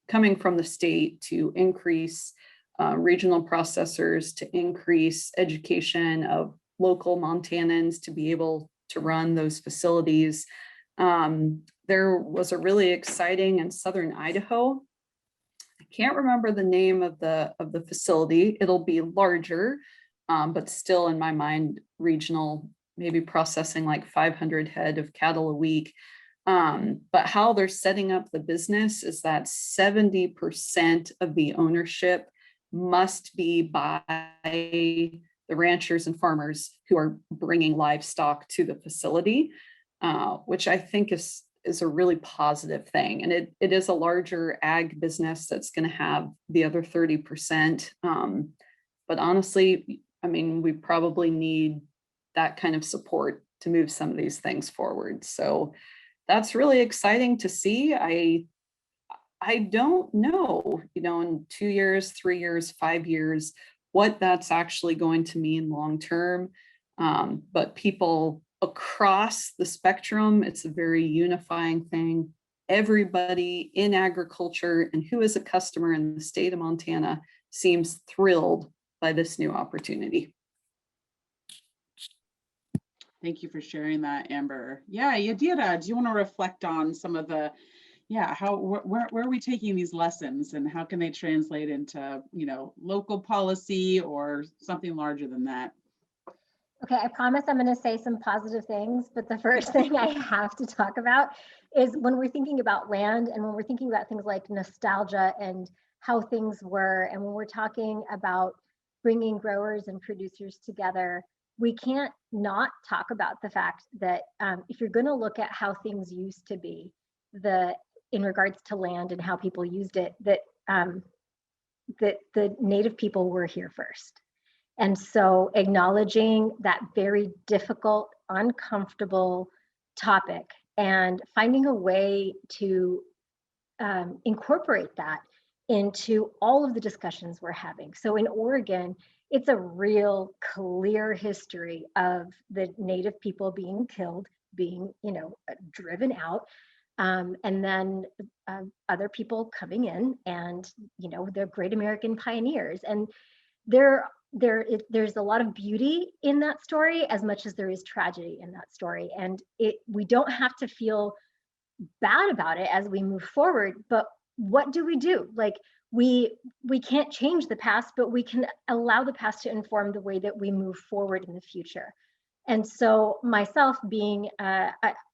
the state to increase regional processors, to increase education of local Montanans to be able to run those facilities. There was a really exciting in southern Idaho. I can't remember the name of the facility. It'll be larger, but still in my mind, regional, maybe processing like 500 head of cattle a week. But how they're setting up the business is that 70% of the ownership must be by the ranchers and farmers who are bringing livestock to the facility, which I think is a really positive thing. And it is a larger ag business that's going to have the other 30%. But honestly, I mean, we probably need that kind of support to move some of these things forward. So that's really exciting to see. I don't know, you know, in 2 years, 3 years, 5 years, what that's actually going to mean long term. But people across the spectrum, it's a very unifying thing. Everybody in agriculture and who is a customer in the state of Montana seems thrilled by this new opportunity. Thank you for sharing that, Amber. Yeah, Yadira, do you want to reflect on some of the, where are we taking these lessons and how can they translate into, you know, local policy or something larger than that? Okay, I promise I'm going to say some positive things, but the first thing I have to talk about is when we're thinking about land and when we're thinking about things like nostalgia and how things were, and when we're talking about bringing growers and producers together, we can't not talk about the fact that if you're going to look at how things used to be, in regards to land and how people used it, that the Native people were here first. And so acknowledging that very difficult, uncomfortable topic and finding a way to incorporate that into all of the discussions we're having. So in Oregon, it's a real clear history of the Native people being killed, being, you know, driven out, and then other people coming in and, you know, they're great American pioneers. And there's a lot of beauty in that story as much as there is tragedy in that story. And we don't have to feel bad about it as we move forward, but what do we do? Like we can't change the past, but we can allow the past to inform the way that we move forward in the future. And so myself being an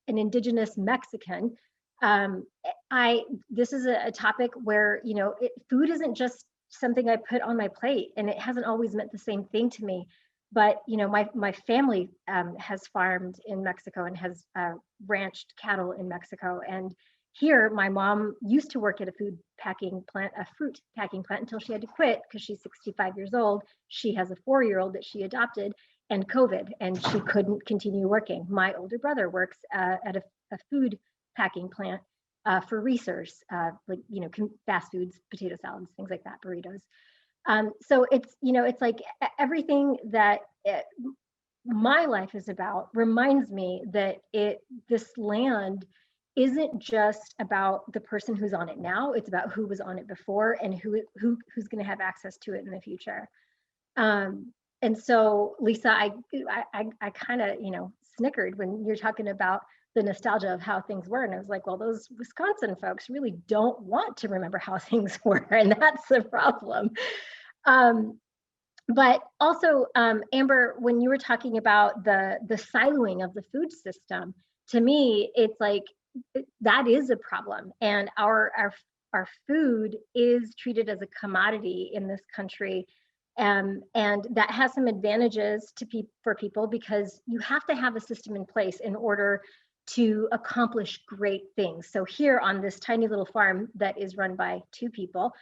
Indigenous Mexican, this is a topic where, you know, food isn't just something I put on my plate, and it hasn't always meant the same thing to me. But, you know, my family has farmed in Mexico and has ranched cattle in Mexico. And here, my mom used to work at a fruit packing plant until she had to quit because she's 65 years old. She has a 4-year-old that she adopted, and COVID, and she couldn't continue working. My older brother works at a food packing plant for Reese's, like, you know, fast foods, potato salads, things like that, burritos. So it's, you know, it's like everything that my life is about reminds me that this land isn't just about the person who's on it now, it's about who was on it before and who's going to have access to it in the future. And so, Lisa, I kind of, you know, snickered when you're talking about the nostalgia of how things were. And I was like, well, those Wisconsin folks really don't want to remember how things were. And that's the problem. But also, Amber, when you were talking about the siloing of the food system, to me, it's like that is a problem, and our food is treated as a commodity in this country, and that has some advantages for people because you have to have a system in place in order to accomplish great things. So here on this tiny little farm that is run by 2 people,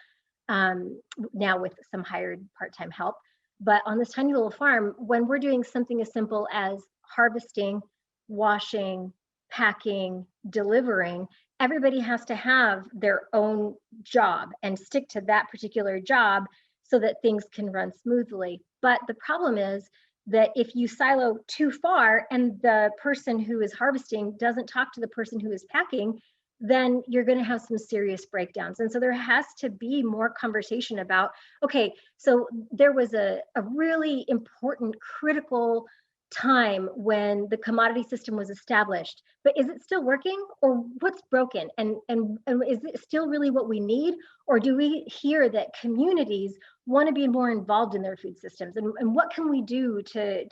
now with some hired part-time help. But on this tiny little farm, when we're doing something as simple as harvesting, washing, packing, delivering, everybody has to have their own job and stick to that particular job so that things can run smoothly. But the problem is that if you silo too far and the person who is harvesting doesn't talk to the person who is packing, then you're going to have some serious breakdowns. And so there has to be more conversation about, okay, so there was a really important, critical time when the commodity system was established, but is it still working, or what's broken? And is it still really what we need? Or do we hear that communities want to be more involved in their food systems? And what can we do to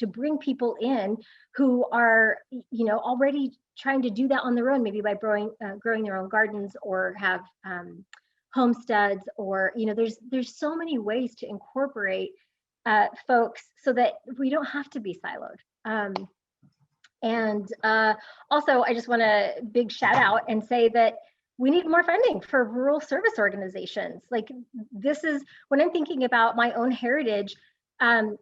bring people in who are, already trying to do that on their own, maybe by growing their own gardens, or have homesteads, or there's so many ways to incorporate folks so that we don't have to be siloed. And also, I just want to big shout out and say that we need more funding for rural service organizations. Like, this is when I'm thinking about my own heritage.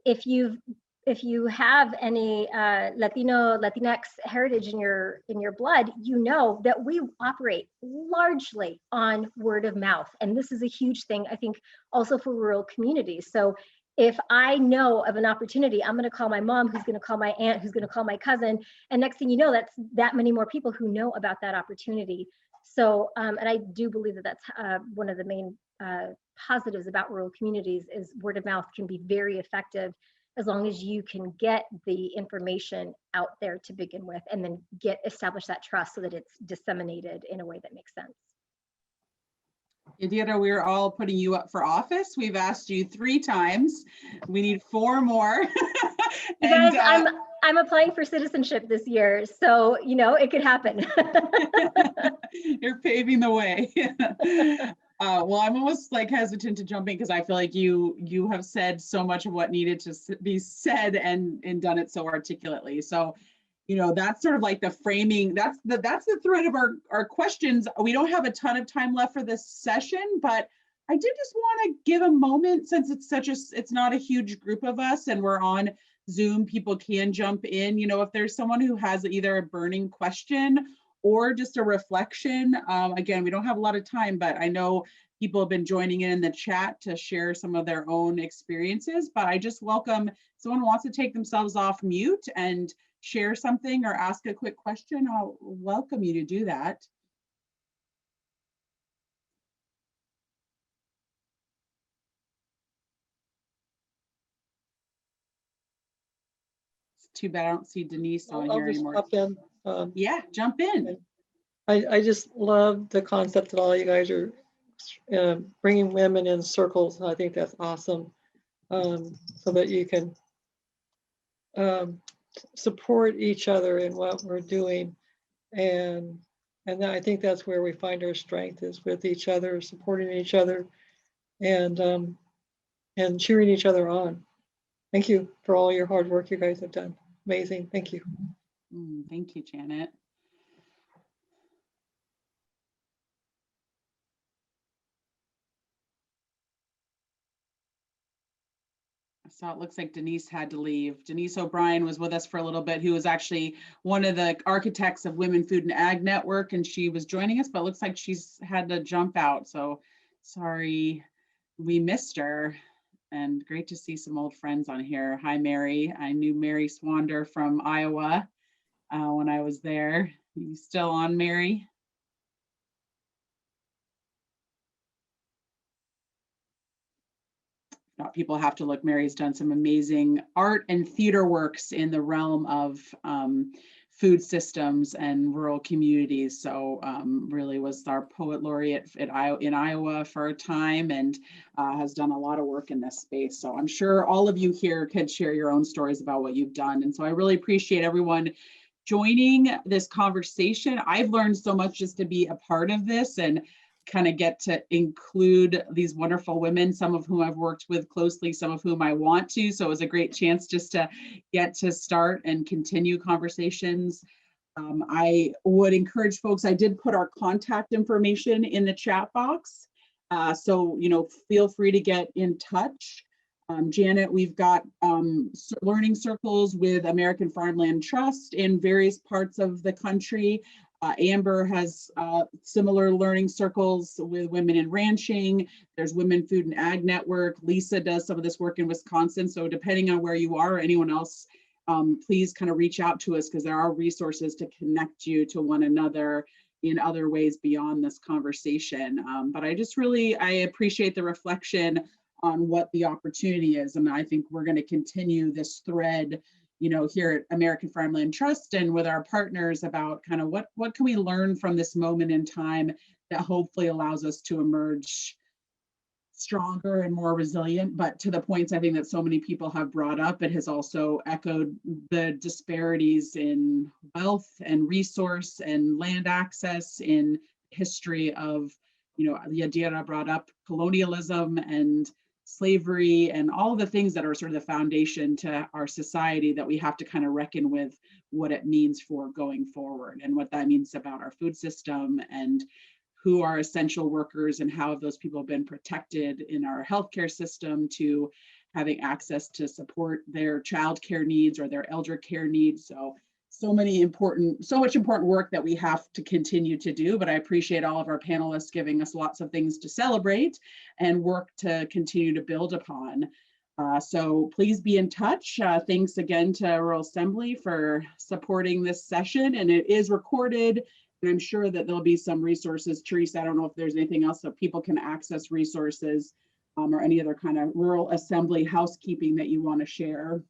If you have any Latino, Latinx heritage in your blood, you know that we operate largely on word of mouth. And this is a huge thing, I think, also for rural communities. So if I know of an opportunity, I'm going to call my mom, who's going to call my aunt, who's going to call my cousin. And next thing you know, that's that many more people who know about that opportunity. So, and I do believe that that's one of the main positives about rural communities is word of mouth can be very effective as long as you can get the information out there to begin with, and then establish that trust so that it's disseminated in a way that makes sense. Yadira, we're all putting you up for office. We've asked you 3 times. We need 4 more. You guys, I'm applying for citizenship this year, so it could happen. You're paving the way. Well, I'm almost like hesitant to jump in because I feel like you have said so much of what needed to be said and done it so articulately. So, that's sort of like the framing. That's the thread of our questions. We don't have a ton of time left for this session, but I did just want to give a moment, since it's not a huge group of us and we're on Zoom, people can jump in. If there's someone who has either a burning question or just a reflection. Again, we don't have a lot of time, but I know people have been joining in the chat to share some of their own experiences, but I just welcome someone who wants to take themselves off mute and share something or ask a quick question. I'll welcome you to do that. It's too bad I don't see Denise on here anymore. I'll just hop in. Yeah, jump in. I just love the concept that all you guys are bringing women in circles. I think that's awesome, so that you can support each other in what we're doing, and I think that's where we find our strength, is with each other, supporting each other, and cheering each other on. Thank you for all your hard work you guys have done. Amazing. Thank you. Thank you, Janet. So it looks like Denise had to leave. Denise O'Brien was with us for a little bit, who was actually one of the architects of Women Food and Ag Network, and she was joining us, but it looks like she's had to jump out. So sorry, we missed her. And great to see some old friends on here. Hi, Mary. I knew Mary Swander from Iowa when I was there. You still on, Mary? people have to look. Mary's done some amazing art and theater works in the realm of food systems and rural communities. So really was our poet laureate in Iowa for a time, and has done a lot of work in this space. So I'm sure all of you here could share your own stories about what you've done. And so I really appreciate everyone joining this conversation. I've learned so much just to be a part of this and kind of get to include these wonderful women, some of whom I've worked with closely, some of whom I want to. So it was a great chance just to get to start and continue conversations. I would encourage folks, I did put our contact information in the chat box. So, feel free to get in touch. Janet, we've got learning circles with American Farmland Trust in various parts of the country. Amer has similar learning circles with women in ranching. There's Women Food and Ag Network. Lisa does some of this work in Wisconsin. So depending on where you are or anyone else, please kind of reach out to us, because there are resources to connect you to one another in other ways beyond this conversation. But I appreciate the reflection on what the opportunity is. And I think we're going to continue this thread here at American Farmland Trust and with our partners about kind of what can we learn from this moment in time that hopefully allows us to emerge stronger and more resilient. But to the points I think that so many people have brought up, it has also echoed the disparities in wealth and resource and land access in history of, Yadira brought up colonialism and slavery and all the things that are sort of the foundation to our society that we have to kind of reckon with what it means for going forward and what that means about our food system and who are essential workers and how have those people been protected in our healthcare system to having access to support their childcare needs or their elder care needs. So much important work that we have to continue to do, but I appreciate all of our panelists giving us lots of things to celebrate and work to continue to build upon. So please be in touch. Thanks again to Rural Assembly for supporting this session, and it is recorded, and I'm sure that there'll be some resources. Teresa, I don't know if there's anything else so people can access resources or any other kind of Rural Assembly housekeeping that you want to share.